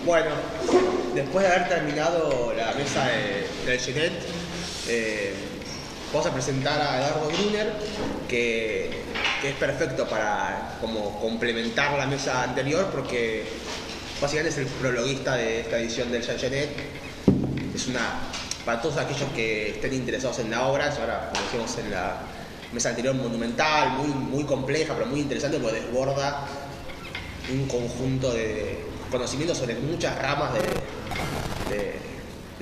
Bueno, después de haber terminado la mesa del Genet, vamos a presentar a Eduardo Gruner, que es perfecto para como complementar la mesa anterior, porque básicamente es el prologuista de esta edición del Genet. Es para todos aquellos que estén interesados en la obra, ahora como dijimos en la mesa anterior, monumental, muy compleja, pero muy interesante, porque desborda un conjunto de conocimientos sobre muchas ramas de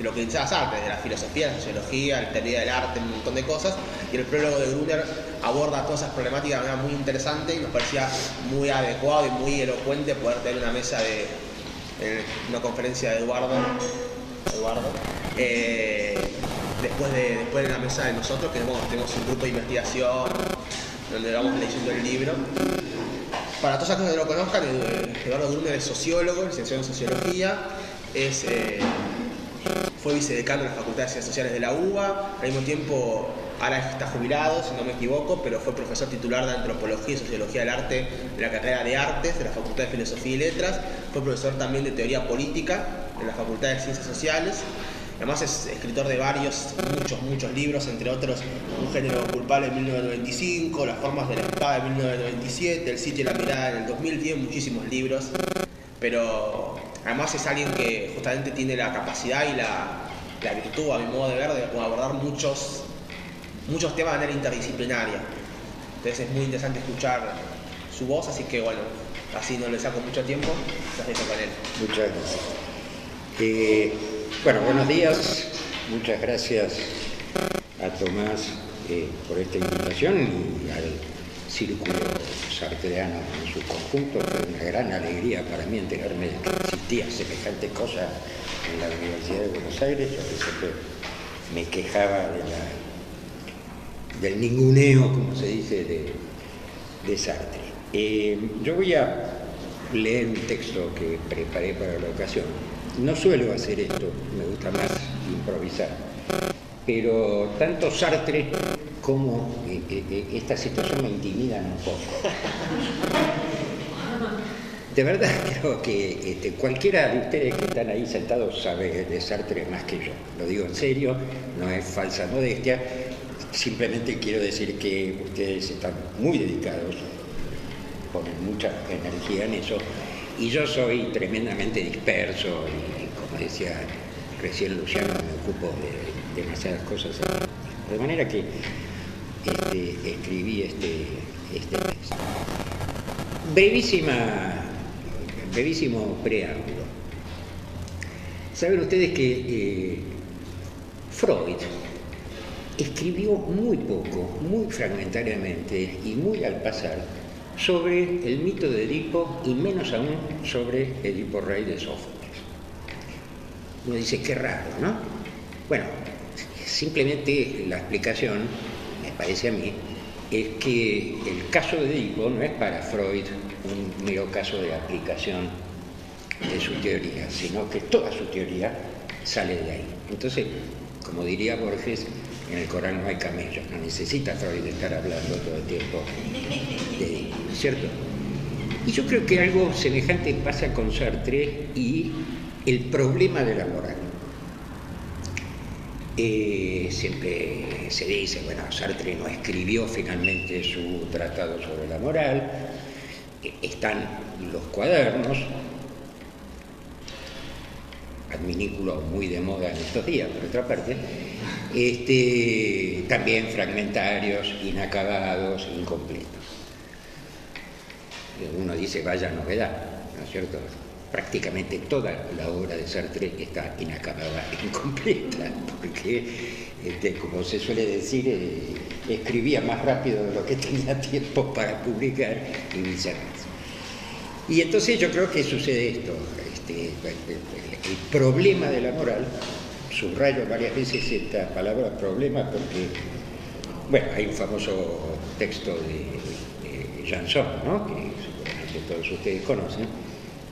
lo que son las artes, de la filosofía, la sociología, la teoría del arte, un montón de cosas, y el prólogo de Gruner aborda todas esas problemáticas de manera muy interesante y nos parecía muy adecuado y muy elocuente poder tener una mesa en una conferencia de Eduardo después de la mesa de nosotros, que tenemos un grupo de investigación donde vamos leyendo el libro. Para todos aquellos que no lo conozcan, Eduardo Gruner es sociólogo, licenciado en sociología, fue vicedecano de la Facultad de Ciencias Sociales de la UBA, al mismo tiempo ahora está jubilado, si no me equivoco, pero fue profesor titular de Antropología y Sociología del Arte de la carrera de Artes de la Facultad de Filosofía y Letras, fue profesor también de Teoría Política en la Facultad de Ciencias Sociales. Además es escritor de muchos libros, entre otros Un género culpable en 1995, Las formas de la espada en 1997, El sitio y la mirada en el 2000, tiene muchísimos libros, pero además es alguien que justamente tiene la capacidad y la virtud, a mi modo de ver, de abordar muchos temas de manera interdisciplinaria. Entonces es muy interesante escuchar su voz, así que bueno, así no le saco mucho tiempo, las dejo con él. Muchas gracias. Bueno, buenos días. Muchas gracias a Tomás por esta invitación y al Círculo Sartreano en su conjunto. Fue una gran alegría para mí enterarme de que existía semejante cosa en la Universidad de Buenos Aires. Yo que siempre me quejaba del ninguneo, como se dice, de Sartre. Yo voy a leer un texto que preparé para la ocasión. No suelo hacer esto, me gusta más improvisar, pero tanto Sartre como esta situación me intimidan un poco. De verdad creo que cualquiera de ustedes que están ahí sentados sabe de Sartre más que yo. Lo digo en serio, no es falsa modestia, simplemente quiero decir que ustedes están muy dedicados, ponen mucha energía en eso, y yo soy tremendamente disperso y, como decía recién Luciano, me ocupo de demasiadas cosas. De manera que escribí este texto. Brevísimo preámbulo. Saben ustedes que Freud escribió muy poco, muy fragmentariamente y muy al pasar sobre el mito de Edipo y menos aún sobre Edipo Rey de Sófocles. Uno dice, qué raro, ¿no? Bueno, simplemente la explicación, me parece a mí, es que el caso de Edipo no es para Freud un mero caso de aplicación de su teoría, sino que toda su teoría sale de ahí. Entonces, como diría Borges, en el Corán no hay camellos, no necesita Freud estar hablando todo el tiempo de Edipo, ¿cierto? Y yo creo que algo semejante pasa con Sartre y el problema de la moral. Siempre se dice, bueno, Sartre no escribió finalmente su tratado sobre la moral, están los cuadernos, adminículo muy de moda en estos días, por otra parte, también fragmentarios, inacabados, incompletos. Uno dice, vaya novedad, ¿no es cierto? Prácticamente toda la obra de Sartre está inacabada, incompleta, porque, como se suele decir, escribía más rápido de lo que tenía tiempo para publicar y viceversa. Y entonces yo creo que sucede esto, el problema de la moral, subrayo varias veces esta palabra problema porque, bueno, hay un famoso texto de Janson, ¿no?, que seguramente todos ustedes conocen,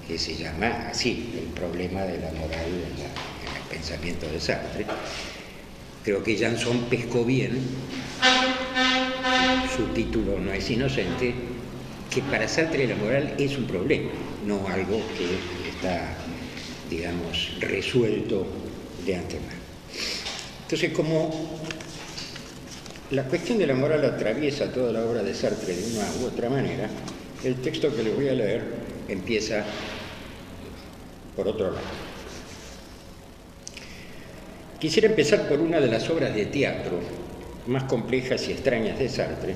que se llama así, el problema de la moral en el pensamiento de Sartre. Creo que Janson pescó bien, su título no es inocente, que para Sartre la moral es un problema, no algo que está digamos, resuelto de antemano. Entonces, como la cuestión de la moral atraviesa toda la obra de Sartre de una u otra manera, el texto que les voy a leer empieza por otro lado. Quisiera empezar por una de las obras de teatro más complejas y extrañas de Sartre,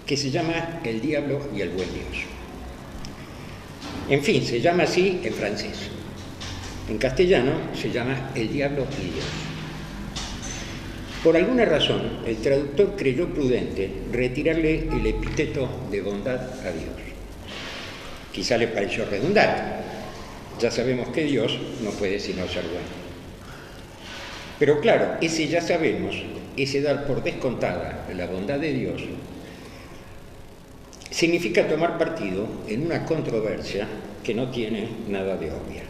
que se llama El diablo y el buen Dios. En fin, se llama así en francés. En castellano se llama El diablo y Dios. Por alguna razón, el traductor creyó prudente retirarle el epíteto de bondad a Dios. Quizá le pareció redundante. Ya sabemos que Dios no puede sino ser bueno. Pero claro, ese ya sabemos, ese dar por descontada la bondad de Dios, significa tomar partido en una controversia que no tiene nada de obvia.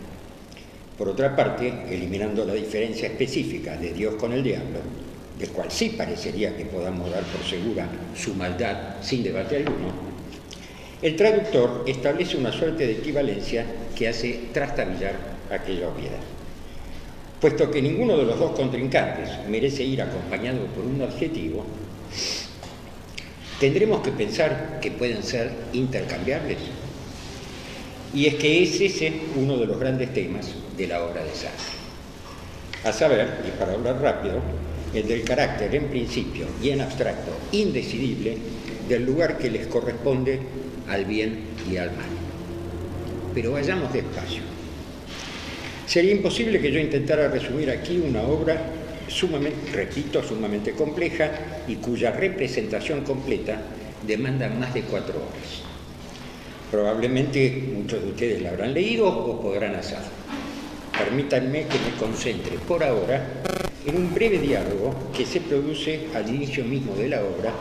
Por otra parte, eliminando la diferencia específica de Dios con el diablo, del cual sí parecería que podamos dar por segura su maldad sin debate alguno, el traductor establece una suerte de equivalencia que hace trastabillar aquella obviedad. Puesto que ninguno de los dos contrincantes merece ir acompañado por un adjetivo, tendremos que pensar que pueden ser intercambiables. Y es que es ese uno de los grandes temas de la obra de Sartre. A saber, y para hablar rápido, el del carácter en principio y en abstracto indecidible del lugar que les corresponde al bien y al mal. Pero vayamos despacio. Sería imposible que yo intentara resumir aquí una obra sumamente compleja y cuya representación completa demanda más de 4 horas. Probablemente muchos de ustedes la habrán leído o podrán hacerlo. Permítanme que me concentre por ahora en un breve diálogo que se produce al inicio mismo de la obra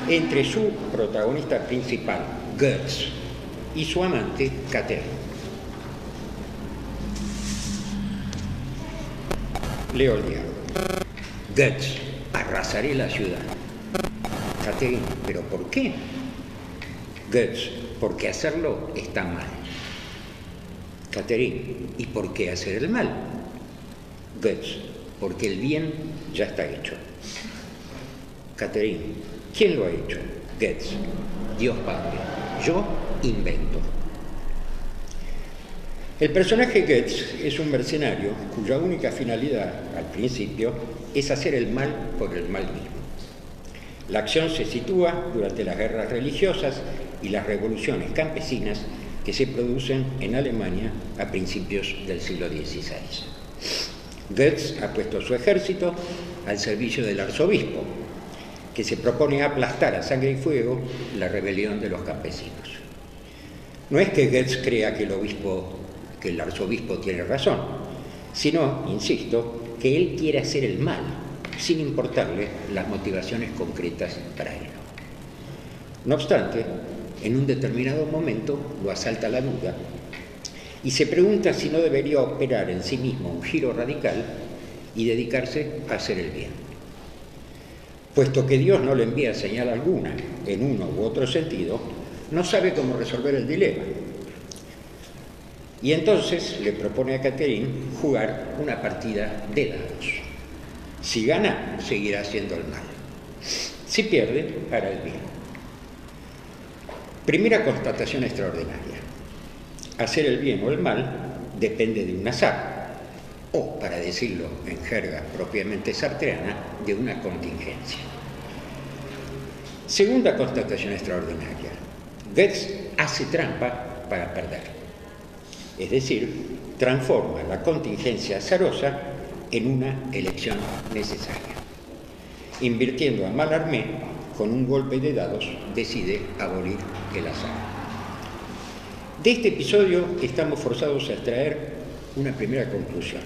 entre su protagonista principal, Goetz, y su amante, Catherine. Leo el diálogo. Goetz, arrasaré la ciudad. Catherine, ¿pero por qué? Goetz, porque hacerlo está mal. Catherine, ¿y por qué hacer el mal? Goetz, porque el bien ya está hecho. Catherine, ¿quién lo ha hecho? Goetz, Dios Padre. Yo invento. El personaje Goetz es un mercenario cuya única finalidad, al principio, es hacer el mal por el mal mismo. La acción se sitúa durante las guerras religiosas y las revoluciones campesinas que se producen en Alemania a principios del siglo XVI. Goetz ha puesto su ejército al servicio del arzobispo, que se propone aplastar a sangre y fuego la rebelión de los campesinos. No es que Goetz crea que el arzobispo tiene razón, sino, insisto, que él quiere hacer el mal, sin importarle las motivaciones concretas para ello. No obstante, en un determinado momento lo asalta la duda y se pregunta si no debería operar en sí mismo un giro radical y dedicarse a hacer el bien. Puesto que Dios no le envía señal alguna en uno u otro sentido, no sabe cómo resolver el dilema. Y entonces le propone a Catherine jugar una partida de dados. Si gana, seguirá haciendo el mal. Si pierde, hará el bien. Primera constatación extraordinaria. Hacer el bien o el mal depende de un azar, o, para decirlo en jerga propiamente sartreana, de una contingencia. Segunda constatación extraordinaria. Goetz hace trampa para perder. Es decir, transforma la contingencia azarosa en una elección necesaria. Invirtiendo a Mallarmé, con un golpe de dados, decide abolir el azar. De este episodio estamos forzados a extraer una primera conclusión.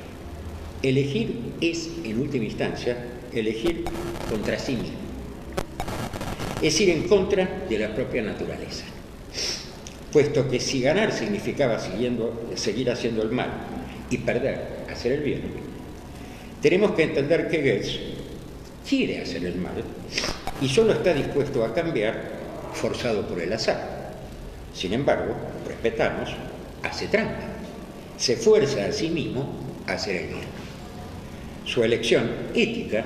Elegir es, en última instancia, elegir contra sí mismo. Es ir en contra de la propia naturaleza. Puesto que si ganar significaba seguir haciendo el mal y perder, hacer el bien, tenemos que entender que Goetz quiere hacer el mal y solo está dispuesto a cambiar forzado por el azar. Sin embargo, respetamos, hace trampa se fuerza a sí mismo a hacer el bien. Su elección ética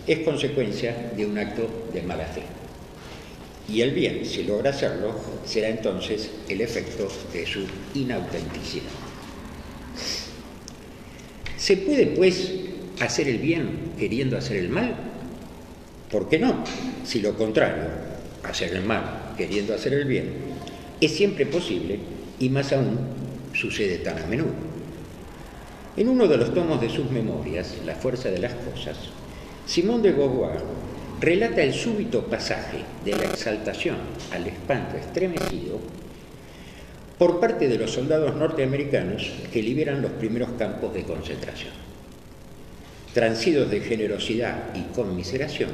es consecuencia de un acto de mala fe. Y el bien, si logra hacerlo, será entonces el efecto de su inautenticidad. ¿Se puede, pues, hacer el bien queriendo hacer el mal? ¿Por qué no? Si lo contrario, hacer el mal queriendo hacer el bien, es siempre posible y más aún sucede tan a menudo. En uno de los tomos de sus memorias, La fuerza de las cosas, Simone de Beauvoir relata el súbito pasaje de la exaltación al espanto estremecido por parte de los soldados norteamericanos que liberan los primeros campos de concentración. Transidos de generosidad y conmiseración,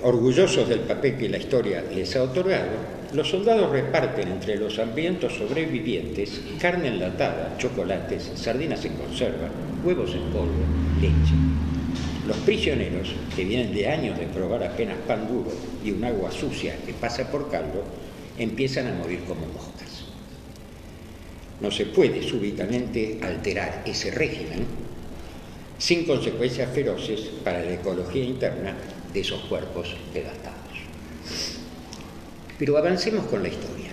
orgullosos del papel que la historia les ha otorgado, los soldados reparten entre los hambrientos sobrevivientes carne enlatada, chocolates, sardinas en conserva, huevos en polvo, leche. Los prisioneros, que vienen de años de probar apenas pan duro y un agua sucia que pasa por caldo, empiezan a morir como moscas. No se puede súbitamente alterar ese régimen sin consecuencias feroces para la ecología interna de esos cuerpos devastados. Pero avancemos con la historia.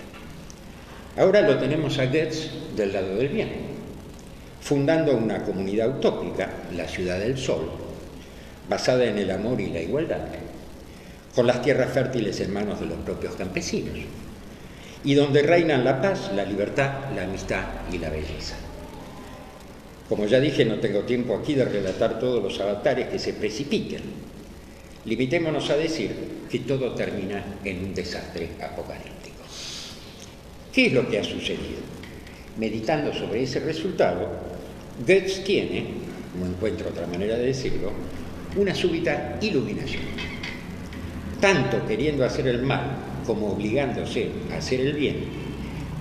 Ahora lo tenemos a Goetz del lado del bien, fundando una comunidad utópica, la Ciudad del Sol, basada en el amor y la igualdad, con las tierras fértiles en manos de los propios campesinos, y donde reinan la paz, la libertad, la amistad y la belleza. Como ya dije, no tengo tiempo aquí de relatar todos los avatares que se precipitan. Limitémonos a decir que todo termina en un desastre apocalíptico. ¿Qué es lo que ha sucedido? Meditando sobre ese resultado, Goetz tiene, no encuentro otra manera de decirlo, una súbita iluminación. Tanto queriendo hacer el mal como obligándose a hacer el bien,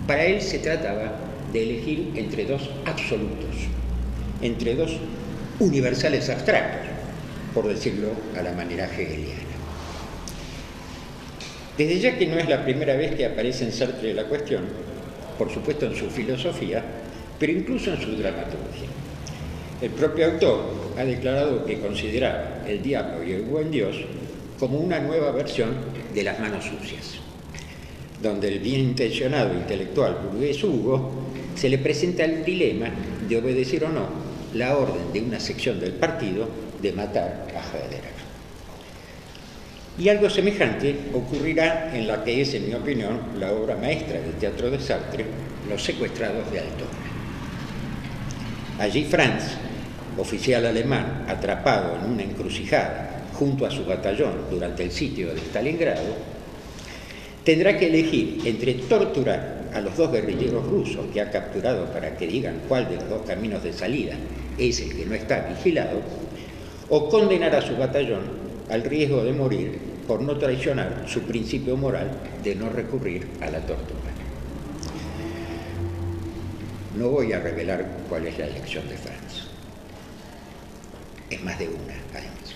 para él se trataba de elegir entre dos absolutos, entre dos universales abstractos, por decirlo a la manera hegeliana. Desde ya que no es la primera vez que aparece en Sartre la cuestión, por supuesto en su filosofía, pero incluso en su dramaturgia. El propio autor ha declarado que consideraba el diablo y el buen Dios como una nueva versión de las manos sucias, donde el bien intencionado intelectual burgués Hugo se le presenta el dilema de obedecer o no la orden de una sección del partido de matar a Herder. Y algo semejante ocurrirá en la que es, en mi opinión, la obra maestra del teatro de Sartre, Los secuestrados de Altona. Allí Franz, oficial alemán atrapado en una encrucijada junto a su batallón durante el sitio de Stalingrado, tendrá que elegir entre torturar a los dos guerrilleros rusos que ha capturado para que digan cuál de los dos caminos de salida es el que no está vigilado, o condenar a su batallón al riesgo de morir por no traicionar su principio moral de no recurrir a la tortura. No voy a revelar cuál es la elección de Franz. Es más de una, además,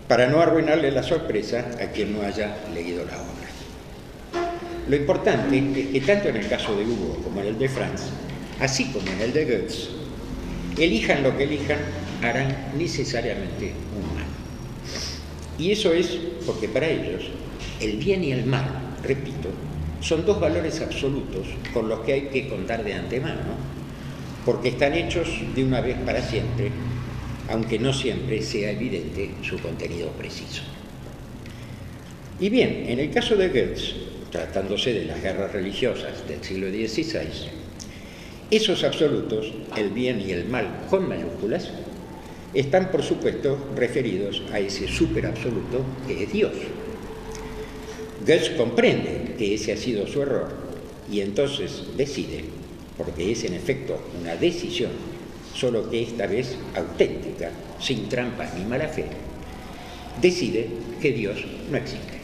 para no arruinarle la sorpresa a quien no haya leído la obra. Lo importante es que tanto en el caso de Hugo como en el de Franz, así como en el de Goetz, elijan lo que elijan, harán necesariamente un mal. Y eso es porque para ellos el bien y el mal, repito, son dos valores absolutos con los que hay que contar de antemano, porque están hechos de una vez para siempre, aunque no siempre sea evidente su contenido preciso. Y bien, en el caso de Goetz, tratándose de las guerras religiosas del siglo XVI, esos absolutos, el bien y el mal con mayúsculas, están por supuesto referidos a ese superabsoluto que es Dios. Goetz comprende que ese ha sido su error y entonces decide, porque es en efecto una decisión, solo que esta vez auténtica, sin trampas ni mala fe, decide que Dios no existe.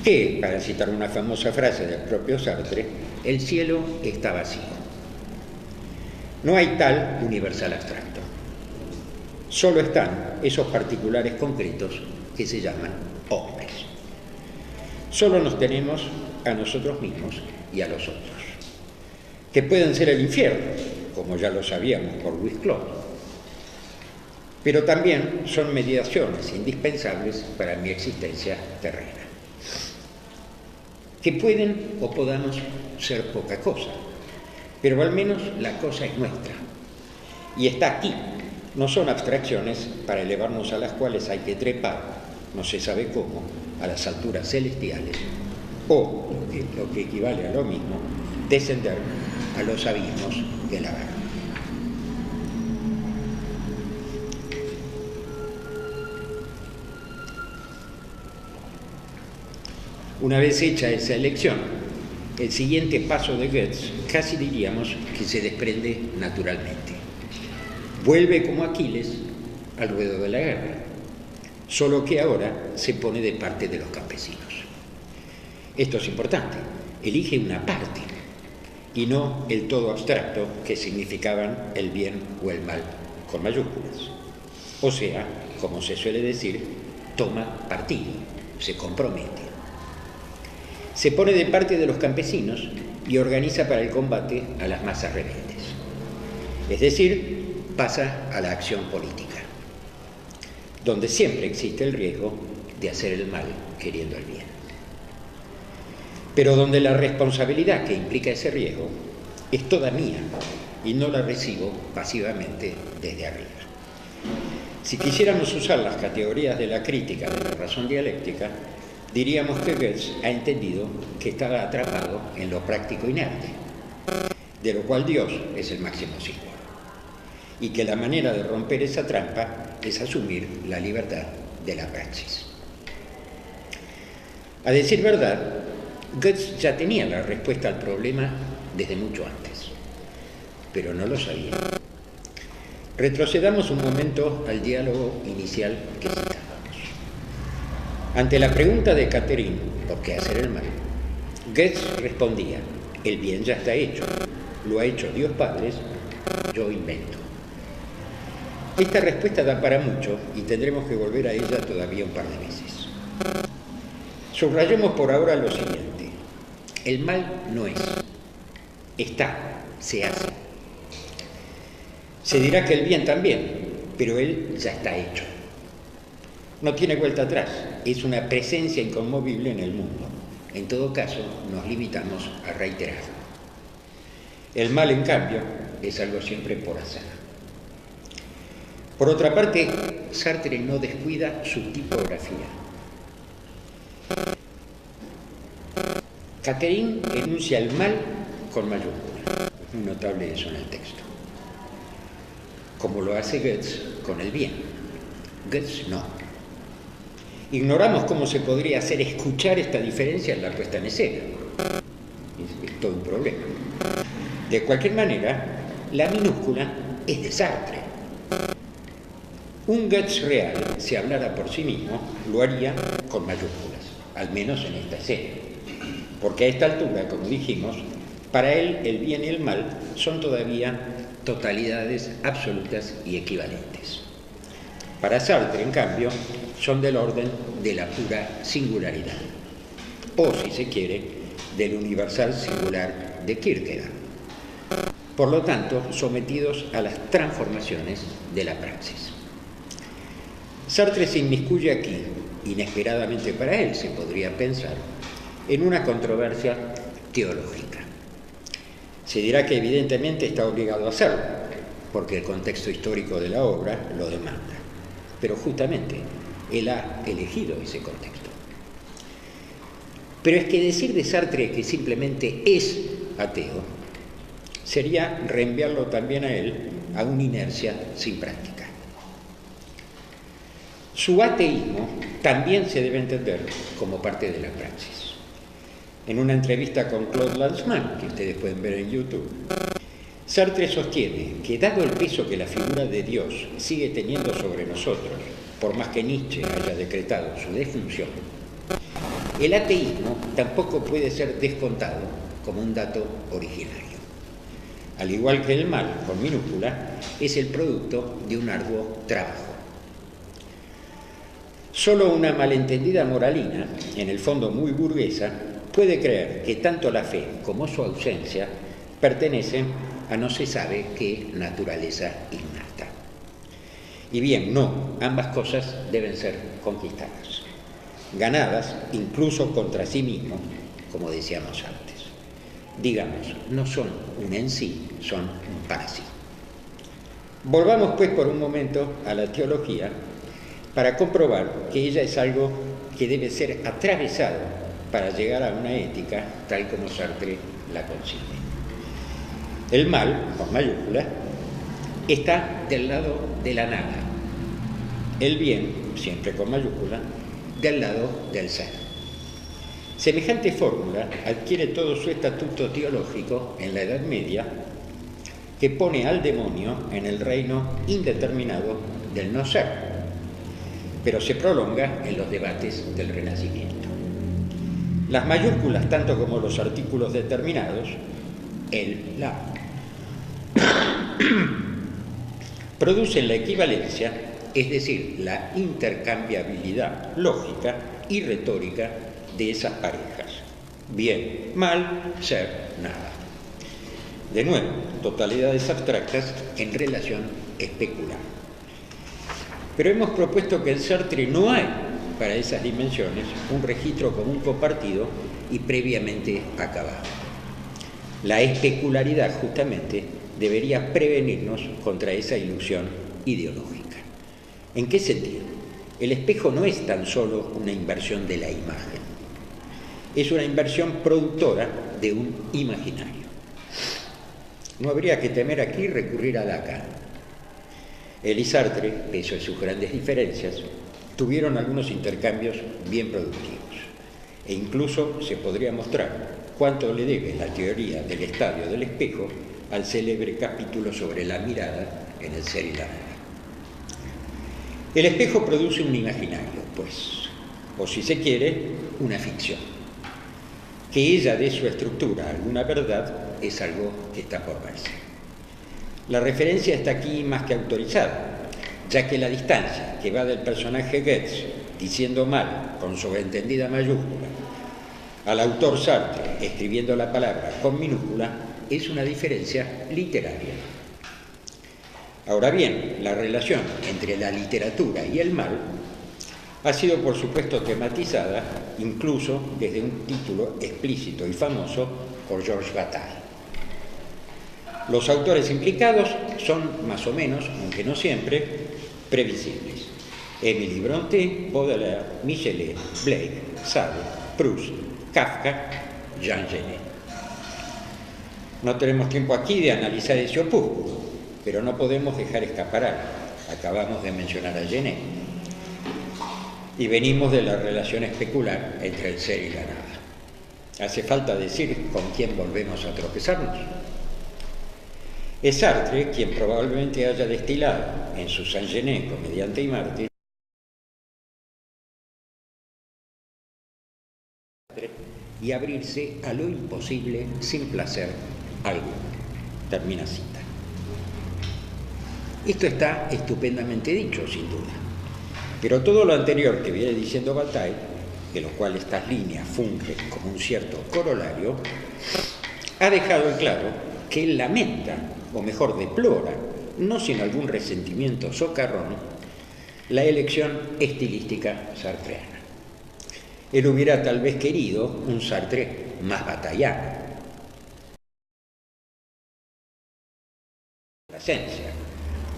Que, para citar una famosa frase del propio Sartre, el cielo está vacío. No hay tal universal abstracto. Solo están esos particulares concretos que se llaman hombres. Solo nos tenemos a nosotros mismos y a los otros, que pueden ser el infierno, como ya lo sabíamos por Louis Claude, pero también son mediaciones indispensables para mi existencia terrena, que pueden o podamos ser poca cosa, pero al menos la cosa es nuestra y está aquí. No son abstracciones para elevarnos a las cuales hay que trepar, no se sabe cómo, a las alturas celestiales, o, lo que equivale a lo mismo, descender a los abismos de la verdad. Una vez hecha esa elección, el siguiente paso de Goetz casi diríamos que se desprende naturalmente. Vuelve como Aquiles al ruedo de la guerra, solo que ahora se pone de parte de los campesinos. Esto es importante, elige una parte y no el todo abstracto que significaban el bien o el mal con mayúsculas. O sea, como se suele decir, toma partido, se compromete. Se pone de parte de los campesinos y organiza para el combate a las masas rebeldes. Es decir, pasa a la acción política, donde siempre existe el riesgo de hacer el mal queriendo el bien, pero donde la responsabilidad que implica ese riesgo es toda mía y no la recibo pasivamente desde arriba. Si quisiéramos usar las categorías de la crítica de la razón dialéctica, diríamos que Goetz ha entendido que estaba atrapado en lo práctico inerte, de lo cual Dios es el máximo símbolo, y que la manera de romper esa trampa es asumir la libertad de la praxis. A decir verdad, Goetz ya tenía la respuesta al problema desde mucho antes, pero no lo sabía. Retrocedamos un momento al diálogo inicial que citábamos. Ante la pregunta de Catherine, ¿por qué hacer el mal?, Goetz respondía, el bien ya está hecho, lo ha hecho Dios Padre, yo invento. Esta respuesta da para mucho y tendremos que volver a ella todavía un par de veces. Subrayemos por ahora lo siguiente: el mal no es, está, se hace. Se dirá que el bien también, pero él ya está hecho. No tiene vuelta atrás, es una presencia inconmovible en el mundo. En todo caso, nos limitamos a reiterarlo. El mal, en cambio, es algo siempre por azar. Por otra parte, Sartre no descuida su tipografía. Catherine enuncia el mal con mayúsculas. Es muy notable eso en el texto. Como lo hace Goetz con el bien. Goetz no. Ignoramos cómo se podría hacer escuchar esta diferencia en la puesta en escena. Es todo un problema. De cualquier manera, la minúscula es de Sartre. Un Goetz real, si hablara por sí mismo, lo haría con mayúsculas, al menos en esta escena. Porque a esta altura, como dijimos, para él el bien y el mal son todavía totalidades absolutas y equivalentes. Para Sartre, en cambio, son del orden de la pura singularidad, o, si se quiere, del universal singular de Kierkegaard. Por lo tanto, sometidos a las transformaciones de la praxis. Sartre se inmiscuye aquí, inesperadamente para él, se podría pensar, en una controversia teológica. Se dirá que evidentemente está obligado a hacerlo, porque el contexto histórico de la obra lo demanda. Pero justamente él ha elegido ese contexto. Pero es que decir de Sartre que simplemente es ateo sería reenviarlo también a él a una inercia sin práctica. Su ateísmo también se debe entender como parte de la praxis. En una entrevista con Claude Lanzmann, que ustedes pueden ver en YouTube, Sartre sostiene que, dado el peso que la figura de Dios sigue teniendo sobre nosotros, por más que Nietzsche haya decretado su defunción, el ateísmo tampoco puede ser descontado como un dato originario. Al igual que el mal, con minúscula, es el producto de un arduo trabajo. Solo una malentendida moralina, en el fondo muy burguesa, puede creer que tanto la fe como su ausencia pertenecen a no se sabe qué naturaleza innata. Y bien, no, ambas cosas deben ser conquistadas, ganadas incluso contra sí mismos, como decíamos antes. Digamos, no son un en sí, son un para sí. Volvamos pues por un momento a la teología para comprobar que ella es algo que debe ser atravesado para llegar a una ética tal como Sartre la concibe. El mal, con mayúscula, está del lado de la nada. El bien, siempre con mayúscula, del lado del ser. Semejante fórmula adquiere todo su estatuto teológico en la Edad Media, que pone al demonio en el reino indeterminado del no ser, pero se prolonga en los debates del Renacimiento. Las mayúsculas, tanto como los artículos determinados, el, la, producen la equivalencia, es decir, la intercambiabilidad lógica y retórica de esas parejas. Bien, mal, ser, nada. De nuevo, totalidades abstractas en relación especular. Pero hemos propuesto que en Sartre no hay para esas dimensiones un registro común compartido y previamente acabado. La especularidad, justamente, debería prevenirnos contra esa ilusión ideológica. ¿En qué sentido? El espejo no es tan solo una inversión de la imagen, es una inversión productora de un imaginario. No habría que temer aquí recurrir a Lacan. Él y Sartre, pese a sus grandes diferencias, tuvieron algunos intercambios bien productivos. E incluso se podría mostrar cuánto le debe la teoría del estadio del espejo al célebre capítulo sobre la mirada en El ser y la nada. El espejo produce un imaginario, pues, o si se quiere, una ficción. Que ella dé su estructura alguna verdad es algo que está por verse. La referencia está aquí más que autorizada, ya que la distancia que va del personaje Goetz diciendo mal con sobreentendida mayúscula al autor Sartre escribiendo la palabra con minúscula es una diferencia literaria. Ahora bien, la relación entre la literatura y el mal ha sido, por supuesto, tematizada incluso desde un título explícito y famoso por Georges Bataille. Los autores implicados son más o menos, aunque no siempre, previsibles. Émile Brontë, Baudelaire, Michelet, Blake, Sade, Proust, Kafka, Jean Genet. No tenemos tiempo aquí de analizar ese opúsculo, pero no podemos dejar escapar algo. Acabamos de mencionar a Genet. Y venimos de la relación especular entre el ser y la nada. ¿Hace falta decir con quién volvemos a tropezarnos? Es Sartre quien probablemente haya destilado en su Saint-Genet, comediante y mártir, y abrirse a lo imposible sin placer alguno. Termina cita. Esto está estupendamente dicho, sin duda. Pero todo lo anterior que viene diciendo Bataille, de lo cual estas líneas fungen como un cierto corolario, ha dejado en claro que él lamenta, o mejor deplora, no sin algún resentimiento socarrón, la elección estilística sartreana. Él hubiera tal vez querido un Sartre más batallano. La esencia.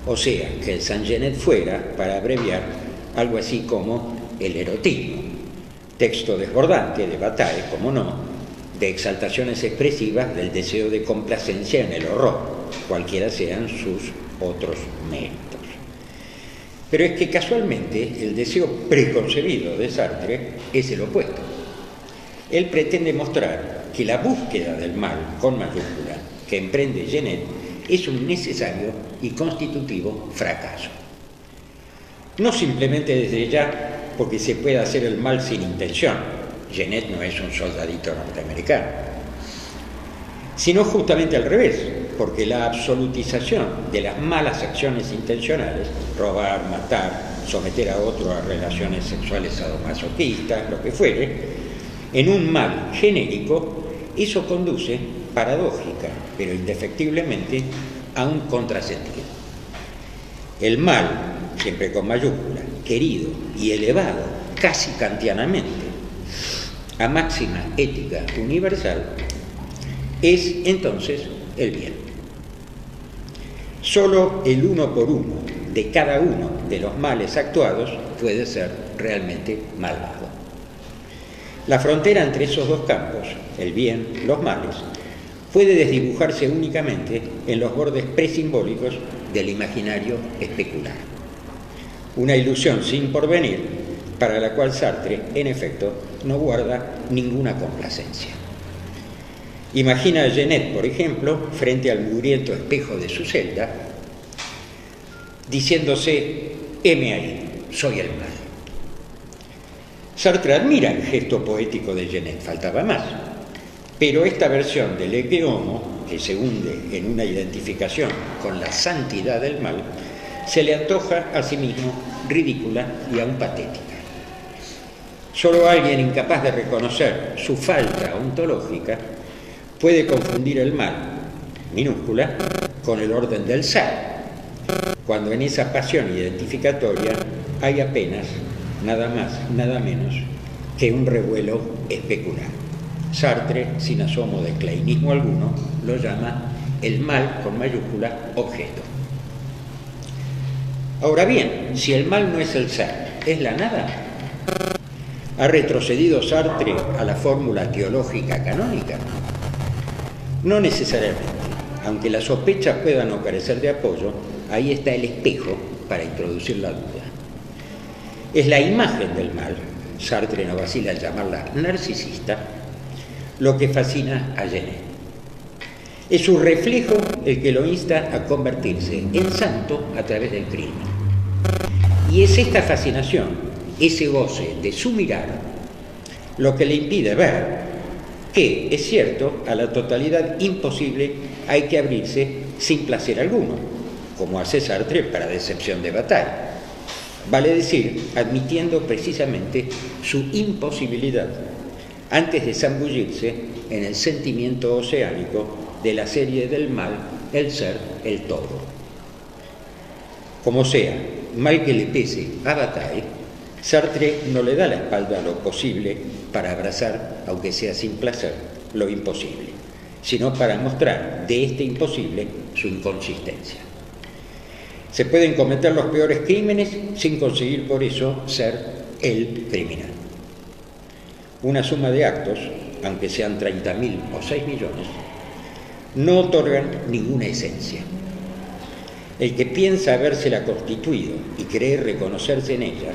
O sea, que el Saint-Genet fuera, para abreviar, algo así como el erotismo, texto desbordante de Bataille, como no, de exaltaciones expresivas del deseo de complacencia en el horror, cualquiera sean sus otros méritos. Pero es que casualmente el deseo preconcebido de Sartre es el opuesto. Él pretende mostrar que la búsqueda del mal, con mayúscula, que emprende Genet, es un necesario y constitutivo fracaso. No simplemente desde ya porque se puede hacer el mal sin intención, Genet no es un soldadito norteamericano, sino justamente al revés, porque la absolutización de las malas acciones intencionales, robar, matar, someter a otro a relaciones sexuales sadomasoquistas, lo que fuere, en un mal genérico, eso conduce, paradójica, pero indefectiblemente, a un contrasentido. El mal, siempre con mayúscula, querido y elevado, casi kantianamente, a máxima ética universal, es entonces el bien. Solo el uno por uno de cada uno de los males actuados puede ser realmente malvado. La frontera entre esos dos campos, el bien, los males, puede desdibujarse únicamente en los bordes presimbólicos del imaginario especular. Una ilusión sin porvenir para la cual Sartre, en efecto, no guarda ninguna complacencia. Imagina a Genet, por ejemplo, frente al mugriento espejo de su celda, diciéndose: heme ahí, soy el mal. Sartre admira el gesto poético de Genet, faltaba más, pero esta versión del ecce homo, que se hunde en una identificación con la santidad del mal, se le antoja a sí mismo ridícula y aún patética. Solo alguien incapaz de reconocer su falta ontológica puede confundir el mal, minúscula, con el orden del ser, cuando en esa pasión identificatoria hay apenas, nada más, nada menos, que un revuelo especular. Sartre, sin asomo de kleinismo alguno, lo llama el mal, con mayúscula, objeto. Ahora bien, si el mal no es el ser, ¿es la nada? ¿Ha retrocedido Sartre a la fórmula teológica canónica? No necesariamente. Aunque las sospechas puedan no carecer de apoyo, ahí está el espejo para introducir la duda. Es la imagen del mal, Sartre no vacila en llamarla narcisista, lo que fascina a Genet. Es su reflejo el que lo insta a convertirse en santo a través del crimen. Y es esta fascinación, ese goce de su mirada, lo que le impide ver que, es cierto, a la totalidad imposible hay que abrirse sin placer alguno, como hace Sartre para decepción de Bataille. Vale decir, admitiendo precisamente su imposibilidad antes de zambullirse en el sentimiento oceánico de la serie del mal, el ser, el todo. Como sea, mal que le pese a Bataille, Sartre no le da la espalda a lo posible para abrazar, aunque sea sin placer, lo imposible, sino para mostrar de este imposible su inconsistencia. Se pueden cometer los peores crímenes sin conseguir por eso ser el criminal. Una suma de actos, aunque sean 30.000 o 6 millones, no otorgan ninguna esencia. El que piensa habérsela constituido y cree reconocerse en ella,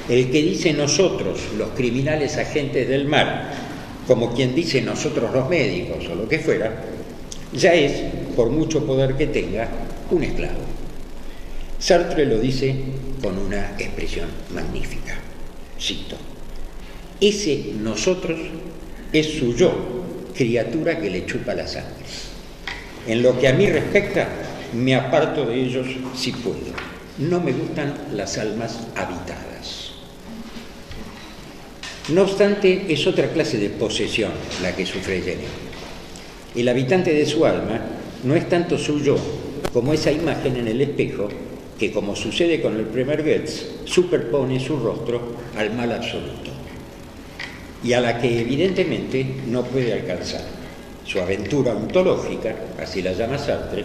el que dice nosotros, los criminales agentes del mal, como quien dice nosotros los médicos o lo que fuera, ya es, por mucho poder que tenga, un esclavo. Sartre lo dice con una expresión magnífica. Cito: ese nosotros es su yo, criatura que le chupa la sangre. En lo que a mí respecta, me aparto de ellos si puedo. No me gustan las almas habitadas. No obstante, es otra clase de posesión la que sufre Genet. El habitante de su alma no es tanto su yo como esa imagen en el espejo que, como sucede con el primer Goetz, superpone su rostro al mal absoluto y a la que evidentemente no puede alcanzar. Su aventura ontológica, así la llama Sartre,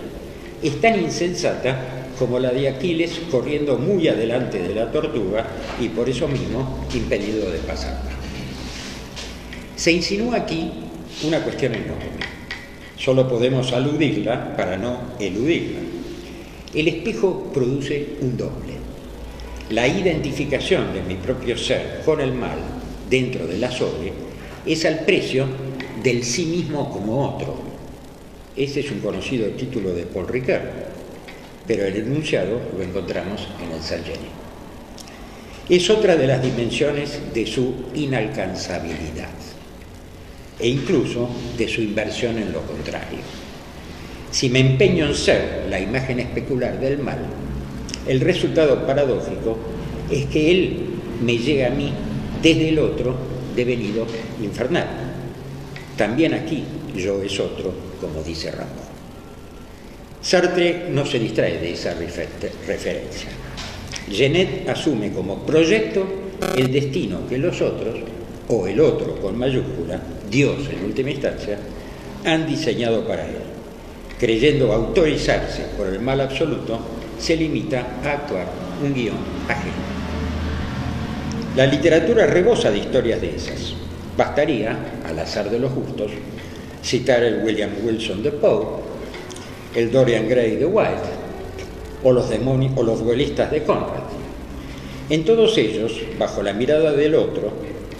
es tan insensata como la de Aquiles corriendo muy adelante de la tortuga y por eso mismo impedido de pasarla. Se insinúa aquí una cuestión enorme. Solo podemos aludirla para no eludirla. El espejo produce un doble. La identificación de mi propio ser con el mal dentro de la sobre es al precio del sí mismo como otro. Ese es un conocido título de Paul Ricoeur, pero el enunciado lo encontramos en el Saint-Genis. Es otra de las dimensiones de su inalcanzabilidad e incluso de su inversión en lo contrario. Si me empeño en ser la imagen especular del mal, el resultado paradójico es que él me llega a mí desde el otro devenido infernal. También aquí yo es otro, como dice Ramón. Sartre no se distrae de esa referencia. Genet asume como proyecto el destino que los otros, o el otro con mayúscula, Dios en última instancia, han diseñado para él. Creyendo autorizarse por el mal absoluto, se limita a actuar un guión ajeno. La literatura rebosa de historias de esas. Bastaría, al azar de los justos, citar el William Wilson de Poe, el Dorian Gray de Wilde, o los duelistas de Conrad. En todos ellos, bajo la mirada del otro,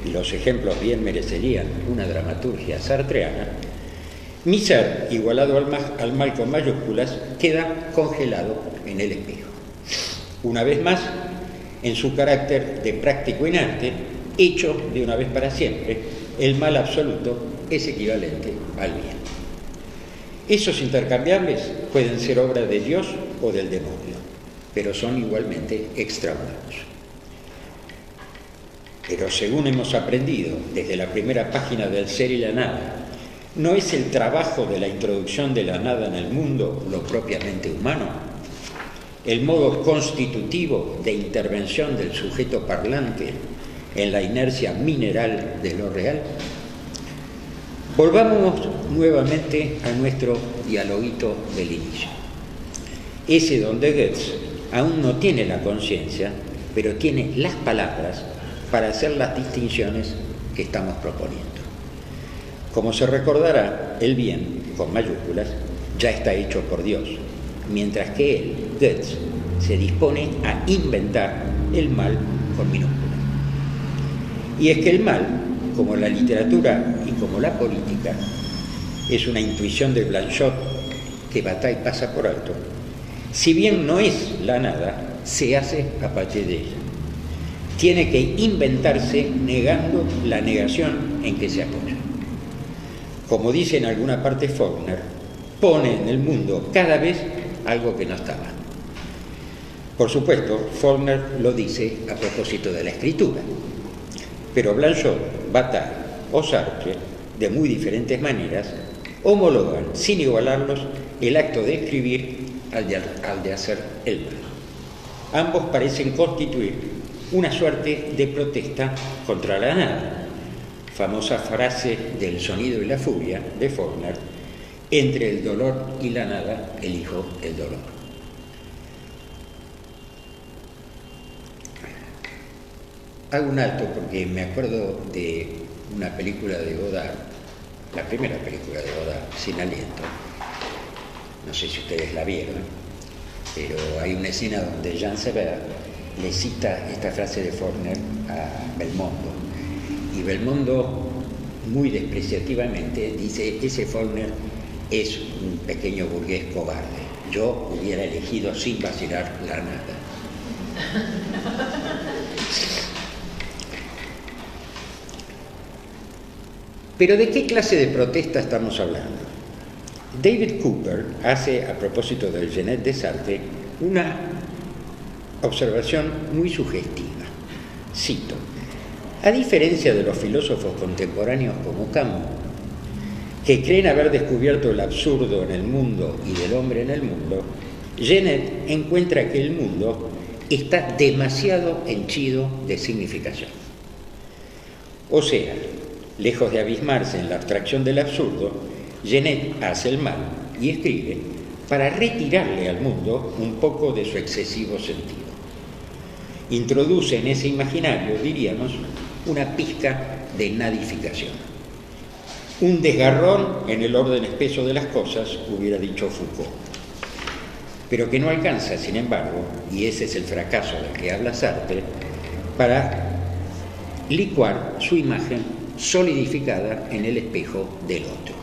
y los ejemplos bien merecerían una dramaturgia sartreana, mi ser, igualado al mal con mayúsculas, queda congelado en el espejo. Una vez más, en su carácter de práctico inerte, hecho de una vez para siempre, el mal absoluto es equivalente al bien. Esos intercambiables pueden ser obra de Dios o del demonio, pero son igualmente extrahumanos. Pero según hemos aprendido desde la primera página del Ser y la Nada, ¿no es el trabajo de la introducción de la nada en el mundo lo propiamente humano? El modo constitutivo de intervención del sujeto parlante en la inercia mineral de lo real. Volvamos nuevamente a nuestro dialoguito del inicio. Ese donde Goethe aún no tiene la conciencia, pero tiene las palabras para hacer las distinciones que estamos proponiendo. Como se recordará, el bien, con mayúsculas, ya está hecho por Dios, mientras que él, Goethe, se dispone a inventar el mal con minúsculas. Y es que el mal, como la literatura y como la política, es una intuición de Blanchot que Bataille pasa por alto. Si bien no es la nada, se hace a partir de ella. Tiene que inventarse negando la negación en que se apoya. Como dice en alguna parte Faulkner, pone en el mundo cada vez algo que no estaba. Por supuesto, Faulkner lo dice a propósito de la escritura, pero Blanchot, Bataille o Sartre, de muy diferentes maneras, homologan, sin igualarlos, el acto de escribir al de hacer el mal. Ambos parecen constituir una suerte de protesta contra la nada. Famosa frase del Sonido y la furia de Faulkner: entre el dolor y la nada elijo el dolor. Hago un alto porque me acuerdo de una película de Godard, la primera película de Godard, Sin aliento. No sé si ustedes la vieron, pero hay una escena donde Jean Sever le cita esta frase de Faulkner a Belmondo. Y Belmondo, muy despreciativamente, dice: ese Faulkner es un pequeño burgués cobarde. Yo hubiera elegido sin vacilar la nada. Pero ¿de qué clase de protesta estamos hablando? David Cooper hace, a propósito del Genet de Sartre, una observación muy sugestiva. Cito: a diferencia de los filósofos contemporáneos como Camus, que creen haber descubierto el absurdo en el mundo y del hombre en el mundo, Genet encuentra que el mundo está demasiado henchido de significación. O sea, lejos de abismarse en la abstracción del absurdo, Genet hace el mal y escribe para retirarle al mundo un poco de su excesivo sentido. Introduce en ese imaginario, diríamos, una pizca de nadificación. Un desgarrón en el orden espeso de las cosas, hubiera dicho Foucault. Pero que no alcanza, sin embargo, y ese es el fracaso del que habla Sartre, para licuar su imagen solidificada en el espejo del otro.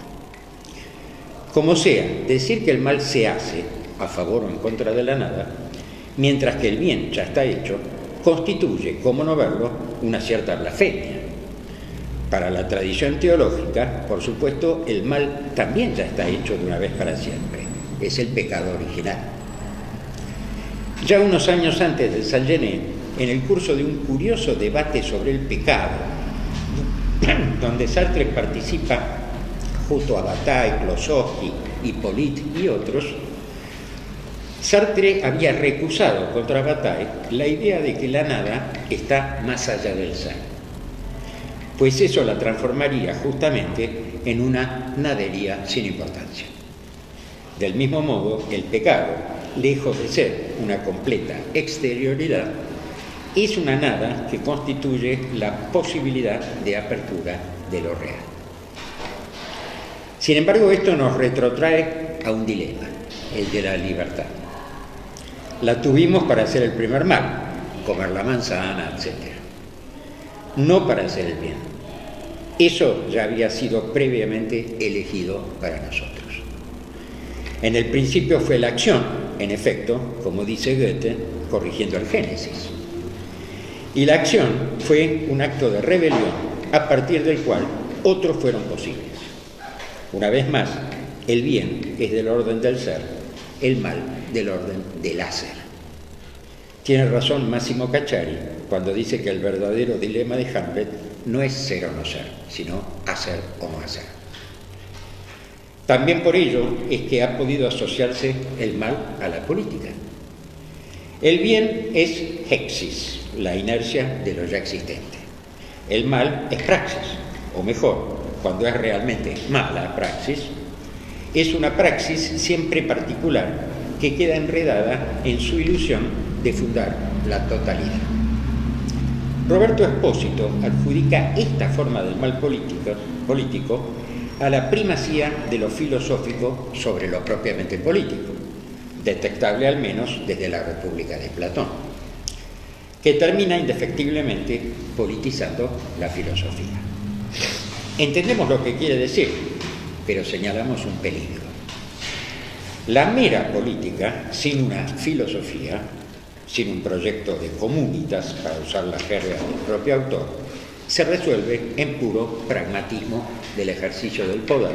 Como sea, decir que el mal se hace, a favor o en contra de la nada, mientras que el bien ya está hecho, constituye, como no verlo, una cierta blasfemia. Para la tradición teológica, por supuesto, el mal también ya está hecho de una vez para siempre. Es el pecado original. Ya unos años antes del Saint-Genet, en el curso de un curioso debate sobre el pecado, donde Sartre participa junto a Bataille, Klossowski, Hippolyte y otros, Sartre había recusado contra Bataille la idea de que la nada está más allá del ser, pues eso la transformaría justamente en una nadería sin importancia. Del mismo modo, el pecado, lejos de ser una completa exterioridad, es una nada que constituye la posibilidad de apertura de lo real. Sin embargo, esto nos retrotrae a un dilema, el de la libertad. La tuvimos para hacer el primer mal, comer la manzana, etc. No para hacer el bien. Eso ya había sido previamente elegido para nosotros. En el principio fue la acción, en efecto, como dice Goethe, corrigiendo el Génesis. Y la acción fue un acto de rebelión a partir del cual otros fueron posibles. Una vez más, el bien es del orden del ser, el mal del orden del hacer. Tiene razón Massimo Cacciari cuando dice que el verdadero dilema de Hamlet no es ser o no ser, sino hacer o no hacer. También por ello es que ha podido asociarse el mal a la política. El bien es hexis, la inercia de lo ya existente. El mal es praxis, o mejor, cuando es realmente mala praxis, es una praxis siempre particular que queda enredada en su ilusión de fundar la totalidad. Roberto Espósito adjudica esta forma del mal político a la primacía de lo filosófico sobre lo propiamente político, detectable al menos desde la República de Platón, que termina indefectiblemente politizando la filosofía. Entendemos lo que quiere decir, pero señalamos un peligro. La mera política, sin una filosofía, sin un proyecto de comunitas, para usar la jerga del propio autor, se resuelve en puro pragmatismo del ejercicio del poder,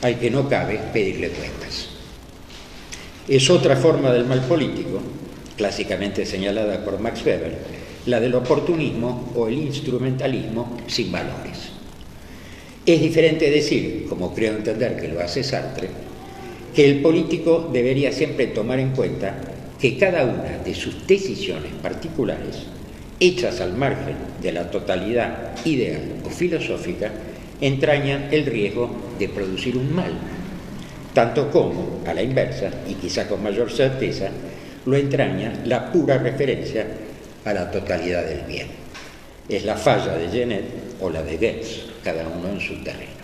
al que no cabe pedirle cuentas. Es otra forma del mal político, clásicamente señalada por Max Weber, la del oportunismo o el instrumentalismo sin valores. Es diferente decir, como creo entender que lo hace Sartre, que el político debería siempre tomar en cuenta que cada una de sus decisiones particulares, hechas al margen de la totalidad ideal o filosófica, entrañan el riesgo de producir un mal, tanto como, a la inversa, y quizá con mayor certeza, lo entraña la pura referencia a la totalidad del bien. Es la falla de Genet o la de Goetz, cada uno en su terreno.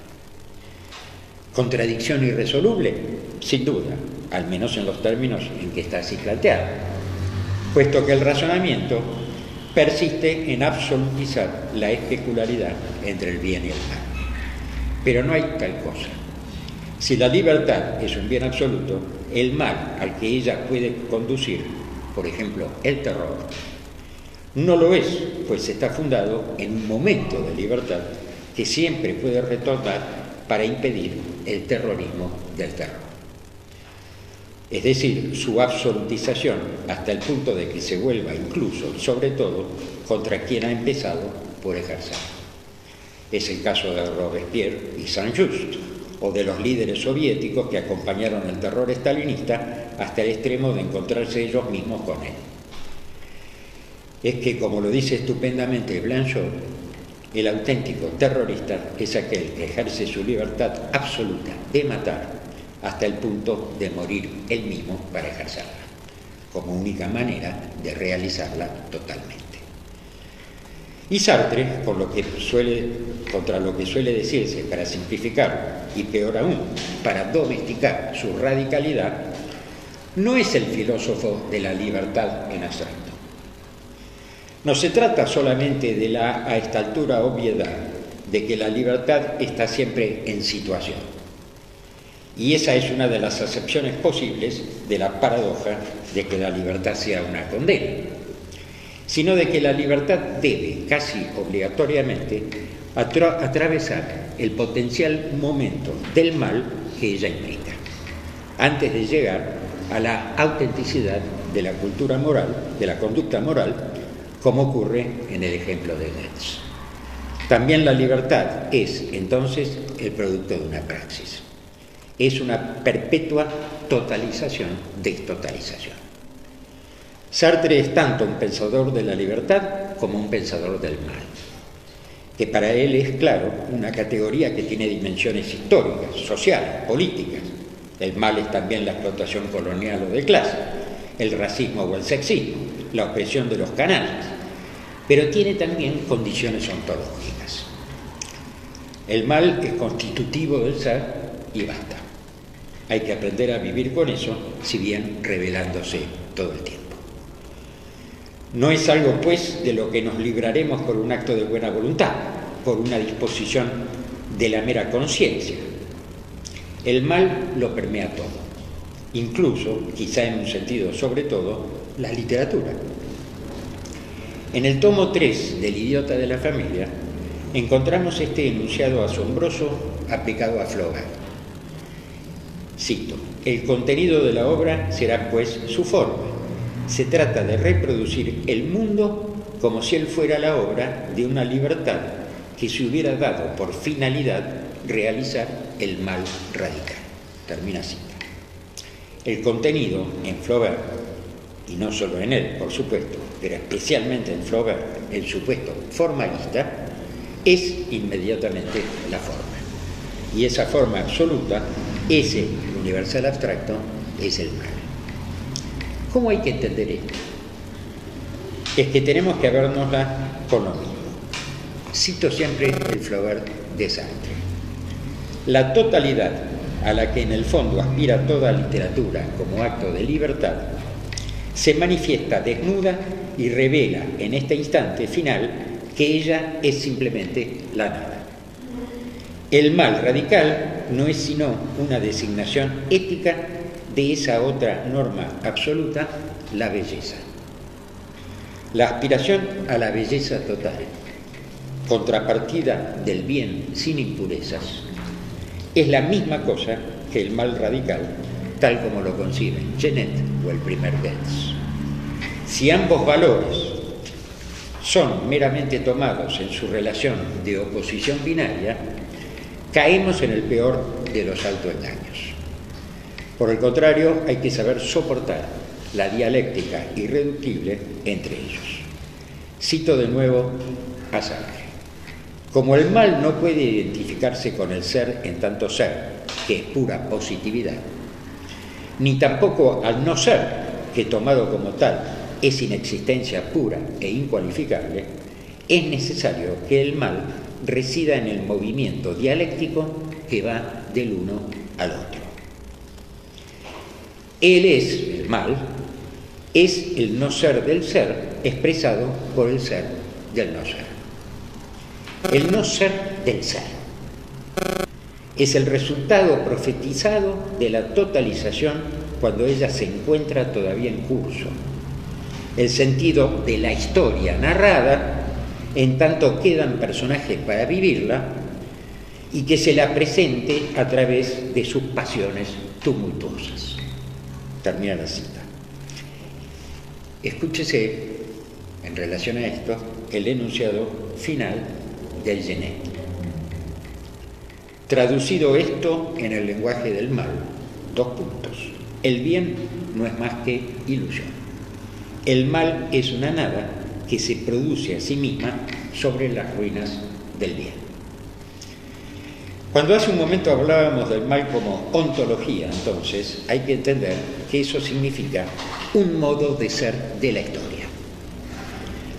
¿Contradicción irresoluble? Sin duda, al menos en los términos en que está así planteado, puesto que el razonamiento persiste en absolutizar la especularidad entre el bien y el mal. Pero no hay tal cosa. Si la libertad es un bien absoluto, el mal al que ella puede conducir, por ejemplo, el terror, no lo es, pues está fundado en un momento de libertad que siempre puede retornar para impedir el terrorismo del terror. Es decir, su absolutización hasta el punto de que se vuelva incluso y sobre todo contra quien ha empezado por ejercer. Es el caso de Robespierre y Saint-Just, o de los líderes soviéticos que acompañaron el terror estalinista hasta el extremo de encontrarse ellos mismos con él. Es que, como lo dice estupendamente Blanchot, el auténtico terrorista es aquel que ejerce su libertad absoluta de matar hasta el punto de morir él mismo para ejercerla, como única manera de realizarla totalmente. Y Sartre, contra lo que suele decirse para simplificar, y peor aún, para domesticar su radicalidad, no es el filósofo de la libertad en abstracto. No se trata solamente de la, a esta altura, obviedad de que la libertad está siempre en situación. Y esa es una de las acepciones posibles de la paradoja de que la libertad sea una condena, sino de que la libertad debe, casi obligatoriamente, atravesar el potencial momento del mal que ella implica, antes de llegar a la autenticidad de la cultura moral, de la conducta moral, como ocurre en el ejemplo de Goetz. También la libertad es, entonces, el producto de una praxis. Es una perpetua totalización, destotalización. Sartre es tanto un pensador de la libertad como un pensador del mal, que para él es, claro, una categoría que tiene dimensiones históricas, sociales, políticas. El mal es también la explotación colonial o de clase, el racismo o el sexismo, la opresión de los canallas, pero tiene también condiciones ontológicas. El mal es constitutivo del ser y basta. Hay que aprender a vivir con eso, si bien revelándose todo el tiempo. No es algo, pues, de lo que nos libraremos por un acto de buena voluntad, por una disposición de la mera conciencia. El mal lo permea todo, incluso, quizá en un sentido sobre todo, la literatura. En el tomo 3 del Idiota de la Familia encontramos este enunciado asombroso aplicado a Flaubert. Cito: el contenido de la obra será, pues, su forma. Se trata de reproducir el mundo como si él fuera la obra de una libertad que se hubiera dado por finalidad realizar el mal radical. Termina cita. El contenido en Flaubert, y no solo en él, por supuesto, pero especialmente en Flaubert, el supuesto formalista, es inmediatamente la forma. Y esa forma absoluta, ese universal abstracto, es el mal. ¿Cómo hay que entender esto? Es que tenemos que vernosla con lo mismo. Cito siempre el Flaubert de Sartre. La totalidad a la que en el fondo aspira toda literatura como acto de libertad se manifiesta desnuda y revela en este instante final que ella es simplemente la nada. El mal radical no es sino una designación ética de esa otra norma absoluta, la belleza. La aspiración a la belleza total, contrapartida del bien sin impurezas, es la misma cosa que el mal radical, tal como lo conciben Genet o el primer Goetz. Si ambos valores son meramente tomados en su relación de oposición binaria, caemos en el peor de los autoengaños. Por el contrario, hay que saber soportar la dialéctica irreductible entre ellos. Cito de nuevo a Sartre. Como el mal no puede identificarse con el ser en tanto ser, que es pura positividad, ni tampoco al no ser, que tomado como tal es inexistencia pura e incualificable, es necesario que el mal resida en el movimiento dialéctico que va del uno al otro. Él es, el mal, es el no ser del ser expresado por el ser del no ser. El no ser del ser es el resultado profetizado de la totalización cuando ella se encuentra todavía en curso. El sentido de la historia narrada en tanto quedan personajes para vivirla y que se la presente a través de sus pasiones tumultuosas. Termina la cita. Escúchese, en relación a esto, el enunciado final del Genet. Traducido esto en el lenguaje del mal, 2 puntos. El bien no es más que ilusión. El mal es una nada que se produce a sí misma sobre las ruinas del bien. Cuando hace un momento hablábamos del mal como ontología, entonces hay que entender que eso significa un modo de ser de la historia,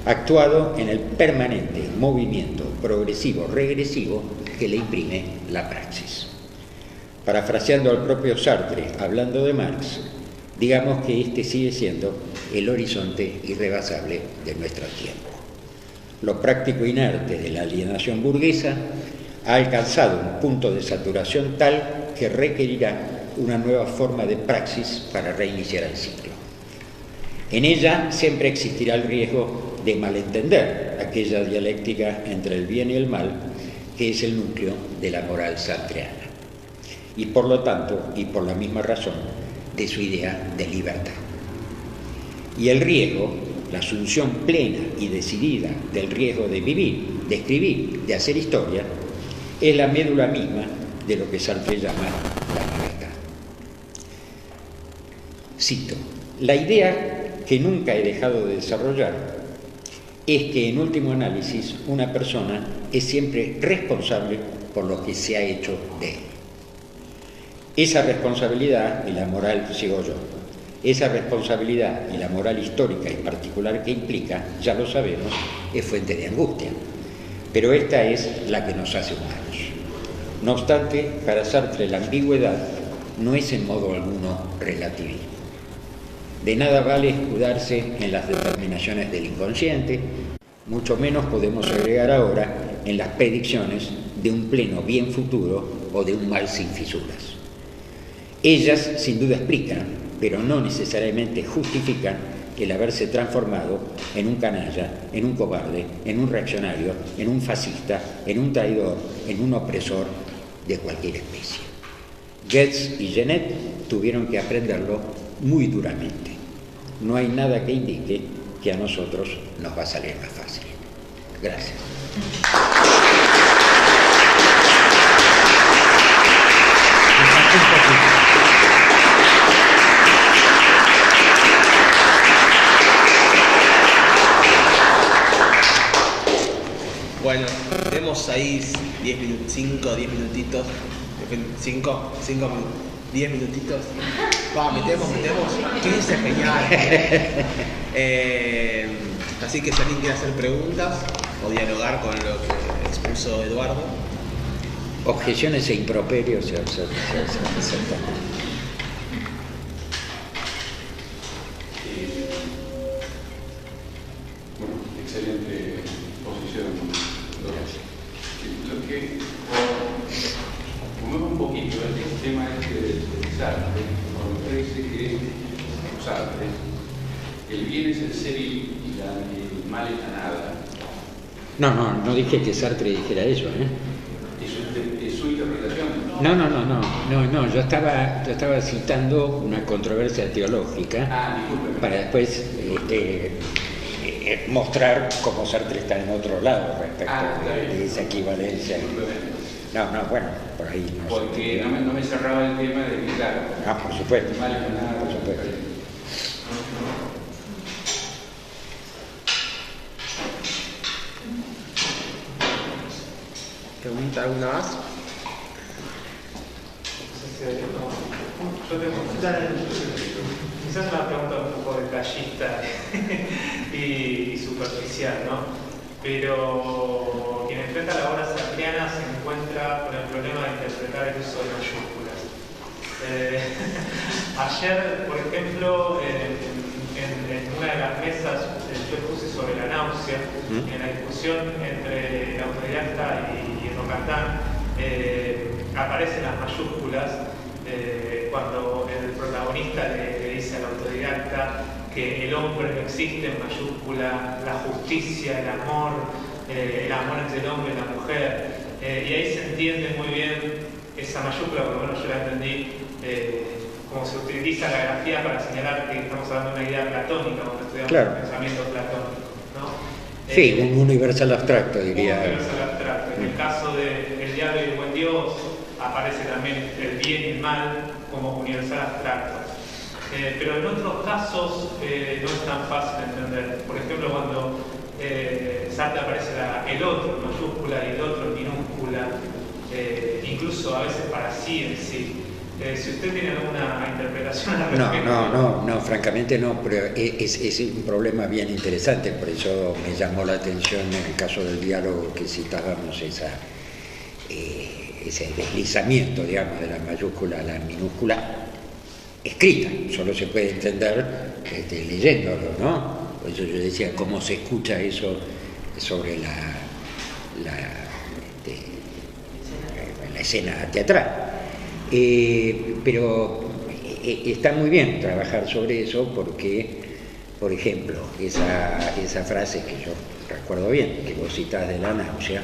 actuado en el permanente movimiento progresivo-regresivo que le imprime la praxis. Parafraseando al propio Sartre, hablando de Marx, digamos que este sigue siendo el horizonte irrebasable de nuestro tiempo. Lo práctico inerte de la alienación burguesa ha alcanzado un punto de saturación tal que requerirá una nueva forma de praxis para reiniciar el ciclo. En ella siempre existirá el riesgo de malentender aquella dialéctica entre el bien y el mal, que es el núcleo de la moral sartreana, y por lo tanto, y por la misma razón, de su idea de libertad. Y el riesgo la asunción plena y decidida del riesgo de vivir, de escribir, de hacer historia, es la médula misma de lo que Sartre llama la libertad. Cito: la idea que nunca he dejado de desarrollar es que en último análisis una persona es siempre responsable por lo que se ha hecho de él. Esa responsabilidad y la moral, sigo yo, esa responsabilidad y la moral histórica y particular que implica, ya lo sabemos, es fuente de angustia, pero esta es la que nos hace humanos. No obstante, para Sartre la ambigüedad no es en modo alguno relativismo. De nada vale escudarse en las determinaciones del inconsciente, mucho menos podemos agregar ahora en las predicciones de un pleno bien futuro o de un mal sin fisuras. Ellas sin duda explican, pero no necesariamente justifican, el haberse transformado en un canalla, en un cobarde, en un reaccionario, en un fascista, en un traidor, en un opresor de cualquier especie. Goetz y Genet tuvieron que aprenderlo muy duramente. No hay nada que indique que a nosotros nos va a salir más fácil. Gracias. Bueno, tenemos ahí 10 minutitos, 10 minutitos. Va, metemos, 15, genial. Así que si alguien quiere hacer preguntas o dialogar con lo que expuso Eduardo. Objeciones e improperios se aceptan. Excelente posición. Lo que mueve un poquito el tema de Sartre, me parece que Sartre, el bien es el ser y el mal es la nada. No dije que Sartre dijera eso, ¿eh? ¿Es su interpretación? No, yo estaba citando una controversia teológica para después mostrar cómo Sartre está en otro lado respecto de esa equivalencia. Bueno, por ahí no. Porque no me cerraba el tema de que, claro, por supuesto. el mal es la nada, por supuesto. ¿Pregunta alguna más? Yo tengo quizás una pregunta un poco detallista y superficial, ¿no? Pero quien enfrenta la obra sartriana se encuentra con el problema de interpretar el uso de mayúsculas. Ayer, por ejemplo, en una de las mesas yo puse sobre la náusea, en la discusión entre el autodidacta y el Rocatán, aparecen las mayúsculas cuando el protagonista le dice al autodidacta que el hombre no existe en mayúscula, la justicia, el amor entre el hombre y la mujer, y ahí se entiende muy bien esa mayúscula, por lo menos yo la entendí, como se utiliza la grafía para señalar que estamos hablando de una idea platónica cuando estudiamos el pensamiento platónico, ¿no? Sí, un universal abstracto, diría. Un universal abstracto. En el caso de El diablo y el buen Dios, aparece también el bien y el mal como universal abstracto. Pero en otros casos no es tan fácil de entender. Por ejemplo, cuando Sartre aparece el otro en mayúscula y el otro en minúscula, incluso a veces para sí en sí. Si usted tiene alguna interpretación al respecto. No, francamente no, pero es un problema bien interesante, por eso me llamó la atención en el caso del diálogo que citábamos ese deslizamiento, digamos, de la mayúscula a la minúscula escrita, solo se puede entender leyéndolo, ¿no? Por eso yo decía, ¿cómo se escucha eso sobre la escena teatral? Pero está muy bien trabajar sobre eso porque, por ejemplo, esa frase que yo recuerdo bien, que vos citás de la náusea,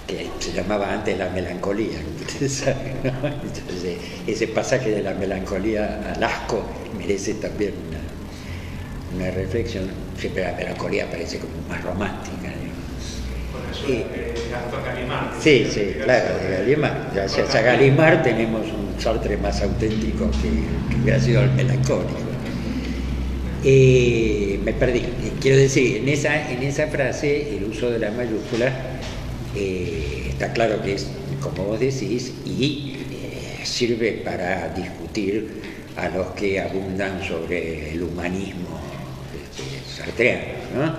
que se llamaba antes la melancolía, ustedes saben, ¿no? Entonces, ese pasaje de la melancolía al asco merece también una reflexión, siempre la melancolía parece como más romántica, digamos. Con ayuda de Gastón Gallimard. Sí, sí, claro, de Gallimard. Gracias a Gallimard tenemos un Sartre más auténtico que hubiera sido el melancólico. Me perdí. Quiero decir, en esa frase, el uso de la mayúscula, está claro que es, como vos decís, y sirve para discutir a los que abundan sobre el humanismo sartreano, ¿no?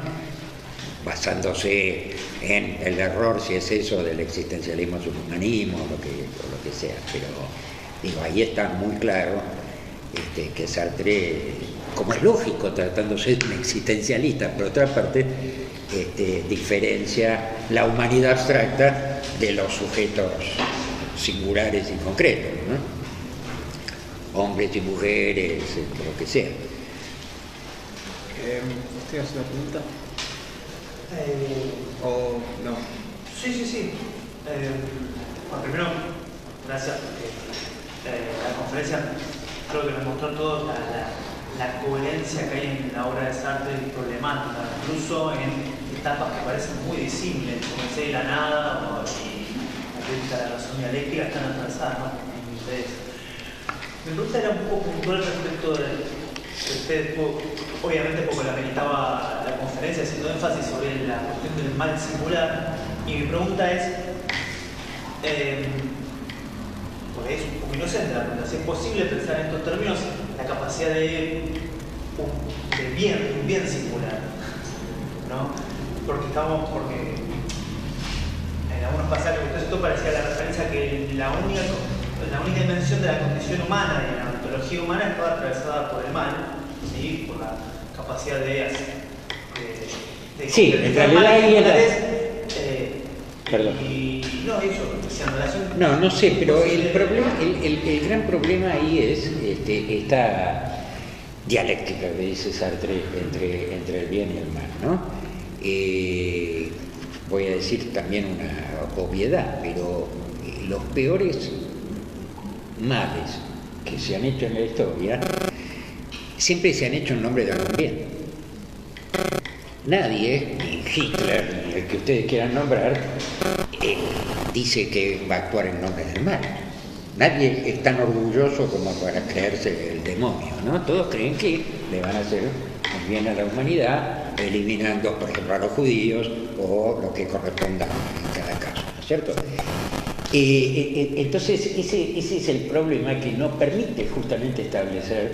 Basándose en el error, si es eso, del existencialismo subhumanismo, o lo que sea. Pero digo, ahí está muy claro que Sartre, como es lógico, tratándose de un existencialista, por otra parte, diferencia la humanidad abstracta de los sujetos singulares y concretos, ¿no? Hombres y mujeres, lo que sea. ¿Usted hace una pregunta? ¿O no? Sí. Bueno, primero, gracias porque la conferencia creo que nos mostró a todos la coherencia que hay en la obra de Sartre y problemática, incluso en etapas que parecen muy disímiles, como el de la nada y la crítica de la razón dialéctica, están atravesadas, ¿no? Mi pregunta era un poco puntual respecto de usted, obviamente porque la meditaba la conferencia haciendo énfasis sobre la cuestión del mal singular, y mi pregunta es, porque es un poco inocente la pregunta, si es posible pensar en estos términos la capacidad de un bien singular, ¿no? Porque en algunos pasajes esto parecía la referencia que la única dimensión de la condición humana y de la ontología humana estaba atravesada por el mal, ¿sí? Por la capacidad de sí, en realidad ahí era... Perdón. No, eso, en relación... No sé, pero el gran problema ahí es esta dialéctica que dice Sartre entre el bien y el mal, ¿no? Voy a decir también una obviedad, pero los peores males que se han hecho en la historia siempre se han hecho en nombre de algún bien. Nadie, ni Hitler, ni el que ustedes quieran nombrar, dice que va a actuar en nombre del mal. Nadie es tan orgulloso como para creerse el demonio, ¿no? Todos creen que le van a hacer un bien a la humanidad, eliminando, por ejemplo, a los judíos o lo que corresponda en cada caso, ¿no es cierto? Entonces, ese es el problema que no permite justamente establecer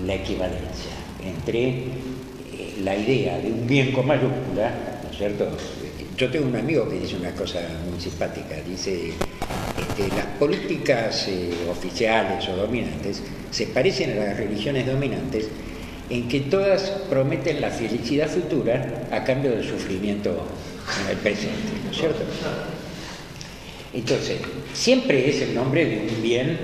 la equivalencia entre la idea de un bien con mayúscula, ¿no es cierto? Yo tengo un amigo que dice una cosa muy simpática, dice, las políticas oficiales o dominantes se parecen a las religiones dominantes en que todas prometen la felicidad futura a cambio del sufrimiento en el presente, ¿no es cierto? Entonces, siempre es el nombre de un bien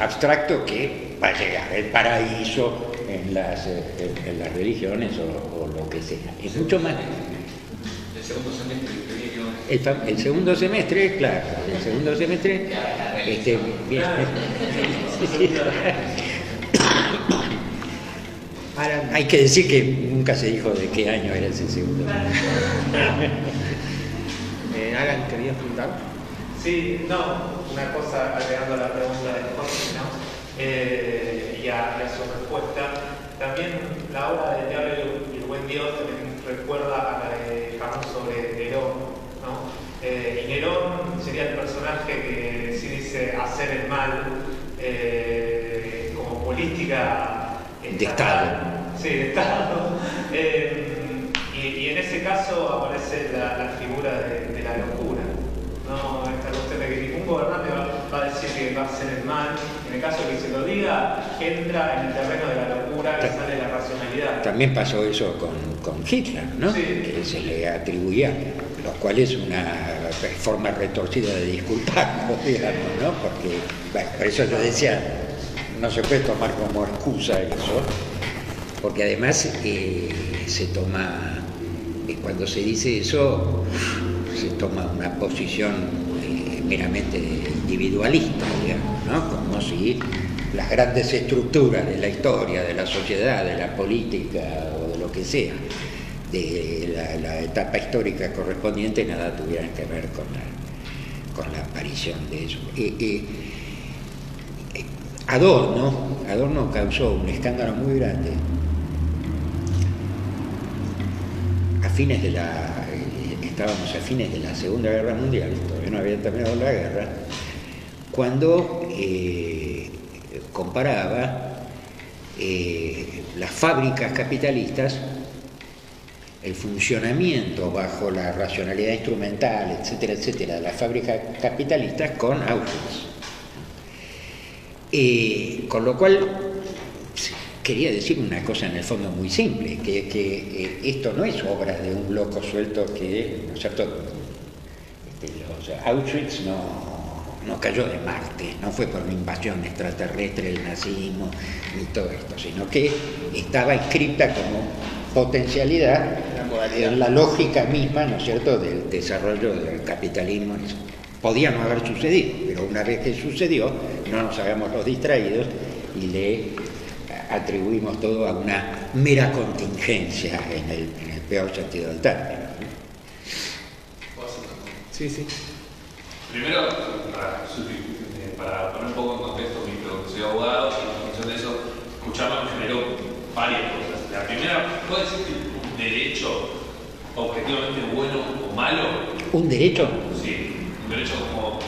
abstracto que va a llegar, el paraíso en las religiones o lo que sea. Es mucho más... El segundo semestre el segundo semestre, claro, el segundo semestre, bien. Hay que decir que nunca se dijo de qué año era ese segundo semestre. Alan, ¿querías preguntar? Sí, no, una cosa agregando a la pregunta de Jorge, ¿no? Y a su respuesta. También la obra del Diablo y el Buen Dios también recuerda a la de Camus sobre Nerón, ¿no? Y Nerón sería el personaje que sí dice hacer el mal como política de Estado. Sí, de Estado. Y en ese caso aparece la figura de la locura. No, esta cuestión de que ningún gobernante va a decir que va a hacer el mal. En el caso de que se lo diga, entra en el terreno de la locura y sale la racionalidad. También pasó eso con Hitler, ¿no? Sí. Que se le atribuía, lo cual es una forma retorcida de disculparlo, digamos, ¿no? Porque, bueno, por eso yo decía, no se puede tomar como excusa eso, porque además se toma, cuando se dice eso, se toma una posición meramente individualista, digamos, ¿no? Como si las grandes estructuras de la historia, de la sociedad, de la política o de lo que sea, de la etapa histórica correspondiente, nada tuvieran que ver con la aparición de eso. Adorno causó un escándalo muy grande estábamos a fines de la Segunda Guerra Mundial, todavía no había terminado la guerra, cuando comparaba las fábricas capitalistas, el funcionamiento bajo la racionalidad instrumental, etcétera, etcétera, de las fábricas capitalistas con Auschwitz. Con lo cual quería decir una cosa en el fondo muy simple, que esto no es obra de un loco suelto que, ¿no es cierto? Auschwitz no cayó de Marte, no fue por una invasión extraterrestre del nazismo ni todo esto, sino que estaba inscrita como potencialidad en la lógica misma, ¿no es cierto?, del desarrollo del capitalismo. Podía no haber sucedido, pero una vez que sucedió, no nos hagamos los distraídos y le atribuimos todo a una mera contingencia en el peor sentido del término. Sí, sí. Primero, para poner un poco en contexto, soy abogado y en función de eso, escucharlo me generó varias cosas. La primera, ¿puede decir que un derecho objetivamente bueno o malo? ¿Un derecho? Sí, un derecho como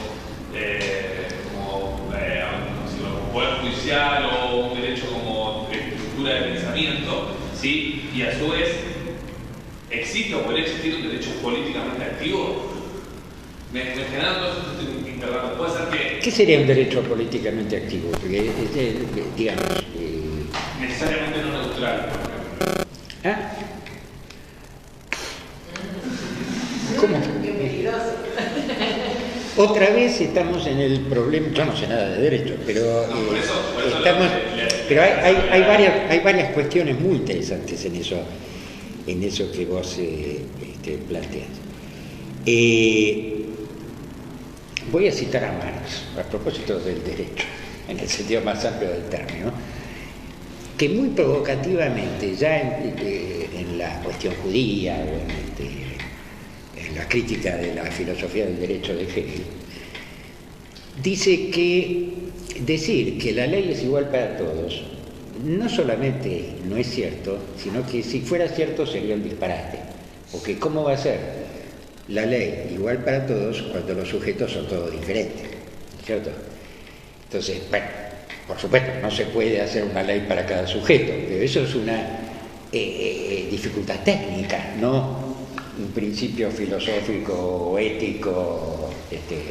poder judicial o un derecho como estructura de pensamiento, ¿sí? Y a su vez, ¿existe o puede existir un derecho políticamente activo? Me generan dos interrogantes. Puede ser que... ¿Qué sería un derecho políticamente activo? Porque, digamos... necesariamente no neutral, por ejemplo. ¿Ah? ¿Cómo? Qué peligroso. Otra vez estamos en el problema, yo no sé nada de derecho, pero por eso estamos, pero hay varias cuestiones muy interesantes en eso que vos planteas. Voy a citar a Marx a propósito del derecho, en el sentido más amplio del término, que muy provocativamente ya en la cuestión judía o en la crítica de la filosofía del derecho de Hegel, dice que decir que la ley es igual para todos no solamente no es cierto, sino que si fuera cierto sería un disparate, porque ¿cómo va a ser la ley igual para todos cuando los sujetos son todos diferentes? ¿Cierto? Entonces, bueno, por supuesto, no se puede hacer una ley para cada sujeto, pero eso es una dificultad técnica, no un principio filosófico o ético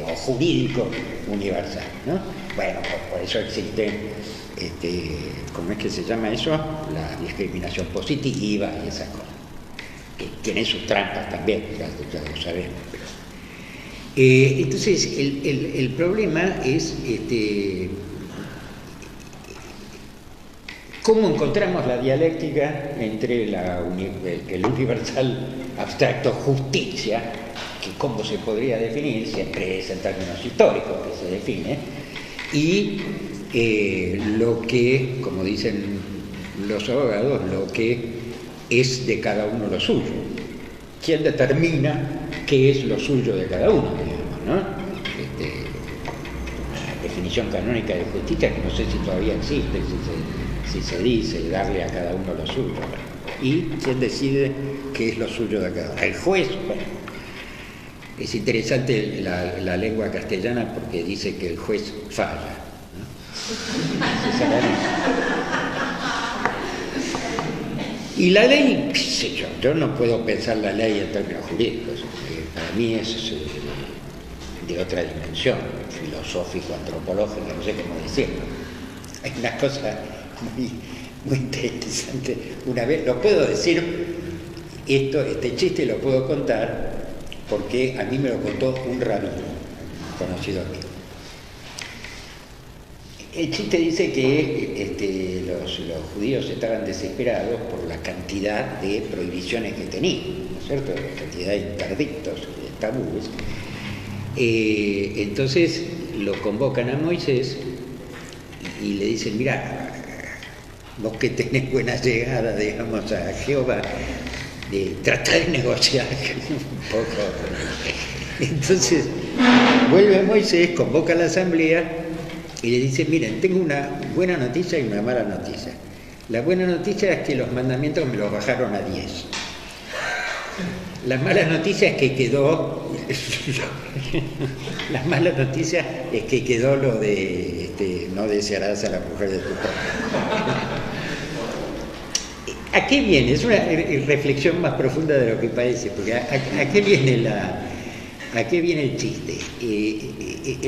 o jurídico universal, ¿no? Bueno, por eso existe, ¿cómo es que se llama eso? La discriminación positiva y esas cosas, que tienen sus trampas también, ya lo sabemos. Entonces, el problema es ¿cómo encontramos la dialéctica entre el universal abstracto justicia, que cómo se podría definir, siempre es en términos históricos que se define, y lo que, como dicen los abogados, lo que es de cada uno lo suyo? ¿Quién determina qué es lo suyo de cada uno, digamos, ¿no? Una definición canónica de justicia que no sé si todavía existe, si se dice darle a cada uno lo suyo. ¿Y quién decide qué es lo suyo de cada uno? El juez. Bueno, es interesante la lengua castellana porque dice que el juez falla, ¿no? Y la ley, qué sé yo no puedo pensar la ley en términos jurídicos, para mí es de otra dimensión, filosófico, antropológico, no sé cómo decirlo. Hay una cosa muy interesante. Una vez, lo puedo decir, este chiste lo puedo contar porque a mí me lo contó un rabino conocido aquí. El chiste dice que los judíos estaban desesperados por la cantidad de prohibiciones que tenían, ¿no es cierto?, la cantidad de interdictos, de tabúes. Entonces lo convocan a Moisés y le dicen, mira, vos que tenés buena llegada, digamos, a Jehová, trata de negociar un poco. Entonces vuelve Moisés, convoca a la asamblea y le dice, miren, tengo una buena noticia y una mala noticia. La buena noticia es que los mandamientos me los bajaron a 10. La mala noticia es que quedó la mala noticia es que quedó lo de no desearás a la mujer de tu prójimo. ¿A qué viene? Es una reflexión más profunda de lo que parece, porque ¿a qué viene el chiste?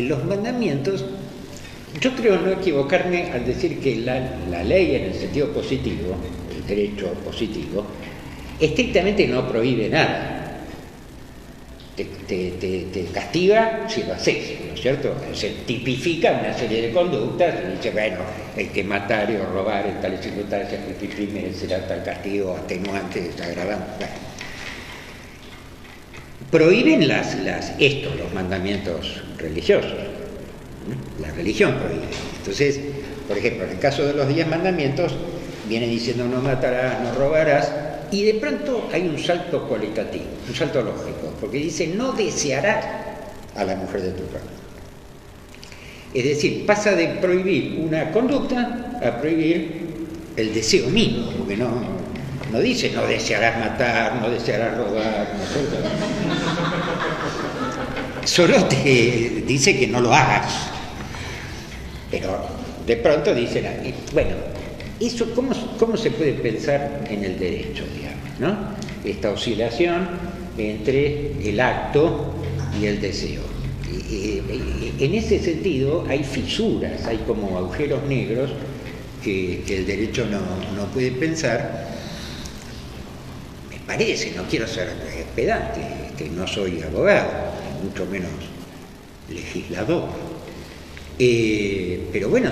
Los mandamientos, yo creo no equivocarme al decir que la ley en el sentido positivo, el derecho positivo, estrictamente no prohíbe nada. Te castiga si lo haces, ¿no es cierto? Se tipifica una serie de conductas y dice, bueno, el que matar o robar en tales circunstancias merecerá tal castigo atenuante, desagradable. Bueno. Prohíben los mandamientos religiosos. La religión prohíbe. Entonces, por ejemplo, en el caso de los 10 mandamientos, viene diciendo no matarás, no robarás, y de pronto hay un salto cualitativo, un salto lógico, porque dice no desearás a la mujer de tu prójimo. Es decir, pasa de prohibir una conducta a prohibir el deseo mismo, porque no dice no desearás matar, no desearás robar, ¿no? Solo te dice que no lo hagas. Pero de pronto dicen, bueno, ¿eso cómo se puede pensar en el derecho, digamos, ¿no? Esta oscilación entre el acto y el deseo. En ese sentido hay fisuras, hay como agujeros negros que el derecho no puede pensar. Me parece, no quiero ser pedante, que no soy abogado, mucho menos legislador. Pero bueno,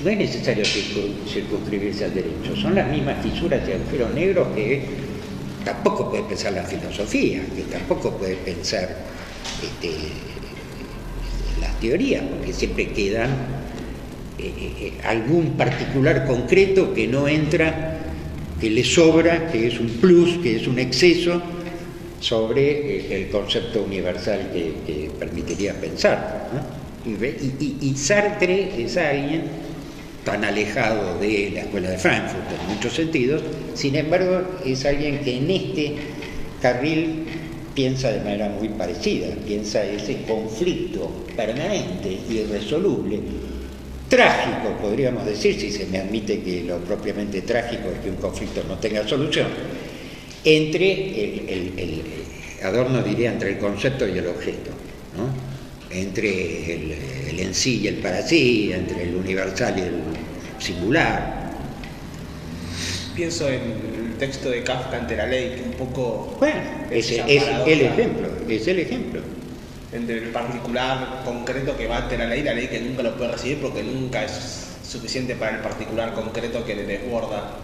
no es necesario circunscribirse al derecho, son las mismas fisuras y agujeros negros que tampoco puede pensar la filosofía, que tampoco puede pensar las teorías, porque siempre quedan algún particular concreto que no entra, que le sobra, que es un plus, que es un exceso sobre el concepto universal que permitiría pensar, ¿no? Y Sartre es alguien tan alejado de la escuela de Frankfurt en muchos sentidos, sin embargo es alguien que en este carril piensa de manera muy parecida, piensa ese conflicto permanente, irresoluble, trágico, podríamos decir, si se me admite que lo propiamente trágico es que un conflicto no tenga solución, entre Adorno diría entre el concepto y el objeto, ¿no? Entre el en sí y el para sí, entre el universal y el singular. Pienso en el texto de Kafka ante la ley, que un poco... Bueno, es el ejemplo. Entre el particular concreto que va ante la ley que nunca lo puede recibir porque nunca es suficiente para el particular concreto que le desborda.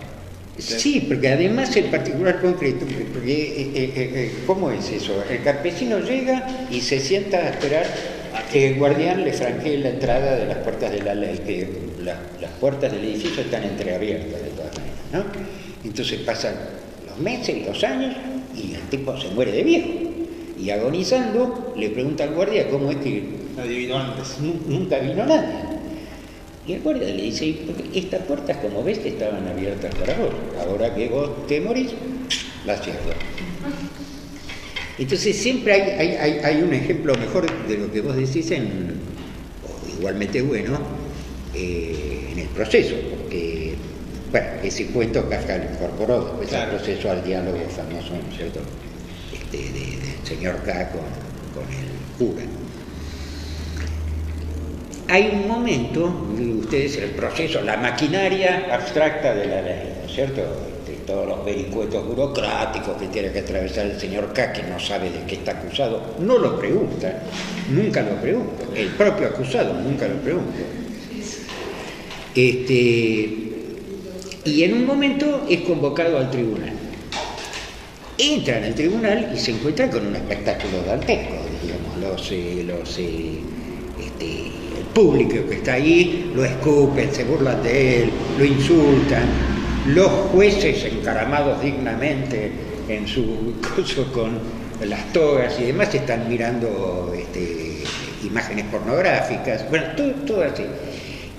Sí, porque además el particular concreto, porque, ¿cómo es eso? El campesino llega y se sienta a esperar a que el guardián le franquee la entrada de las puertas de la ley, que las puertas del edificio están entreabiertas de todas maneras, ¿no? Entonces pasan los meses y los años y el tipo se muere de viejo. Y agonizando le pregunta al guardia cómo es que adivinó antes. Nunca vino nadie. Y el guardia le dice, estas puertas como ves que estaban abiertas para vos, ahora que vos te morís, las cierro. Entonces siempre hay un ejemplo mejor de lo que vos decís, o igualmente bueno, en el proceso, porque, bueno, ese cuento Kafka lo incorporó después al proceso, al diálogo famoso, ¿no es cierto?, del señor K con el cura. Hay un momento, ustedes, el proceso, la maquinaria abstracta de la ley, ¿no es cierto?, todos los vericuetos burocráticos que tiene que atravesar el señor K, que no sabe de qué está acusado, no lo pregunta, nunca lo pregunta, el propio acusado nunca lo pregunta. Y en un momento es convocado al tribunal. Entra en el tribunal y se encuentra con un espectáculo dantesco, digamos, el público que está ahí lo escupen, se burlan de él, lo insultan. Los jueces encaramados dignamente en su coso con las togas y demás están mirando imágenes pornográficas, bueno, todo así.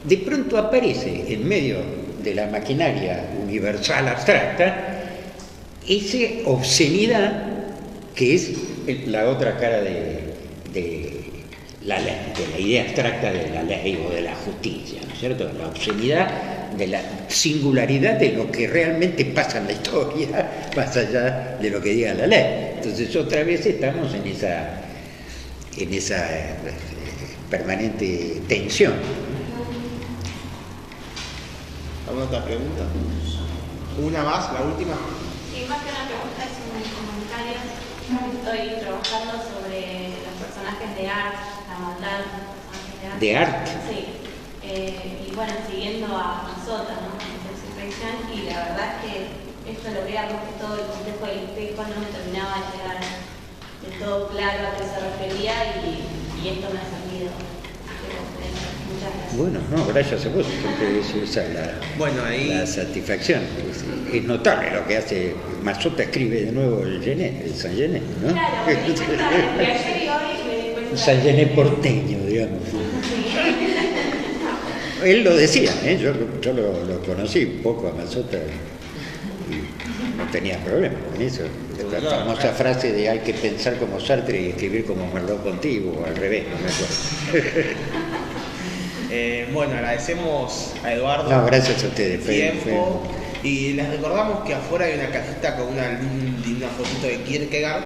De pronto aparece en medio de la maquinaria universal abstracta esa obscenidad que es la otra cara de la idea abstracta de la ley o de la justicia, ¿no es cierto? La obscenidad de la singularidad de lo que realmente pasa en la historia, más allá de lo que diga la ley. Entonces otra vez estamos en esa permanente tensión. ¿Alguna otra pregunta? ¿Una más, la última? Sí, más que una pregunta es un comentario. Estoy trabajando sobre los personajes de Art, la maldad de ¿De Art? Sí. Y bueno, siguiendo a Sota, ¿no? En su ficción, y la verdad es que esto lo veía porque todo el complejo del espejo no me terminaba de llegar de todo claro a qué se refería y esto me ha servido. Muchas gracias. Bueno, no, gracias a vos, porque esa es la satisfacción. Es notable lo que hace. Mazzotta escribe de nuevo el San Genet, ¿no? Claro, me di cuenta de que ayer y hoy me di cuenta. San Genet porteño, digamos. Él lo decía, yo lo conocí un poco a Mazzotta y no tenía problema con eso. La famosa frase de hay que pensar como Sartre y escribir como Merleau-Ponty, o al revés, no me acuerdo. Bueno, agradecemos a Eduardo No, gracias a ustedes. el tiempo y les recordamos que afuera hay una cajita con una fotito de Kierkegaard.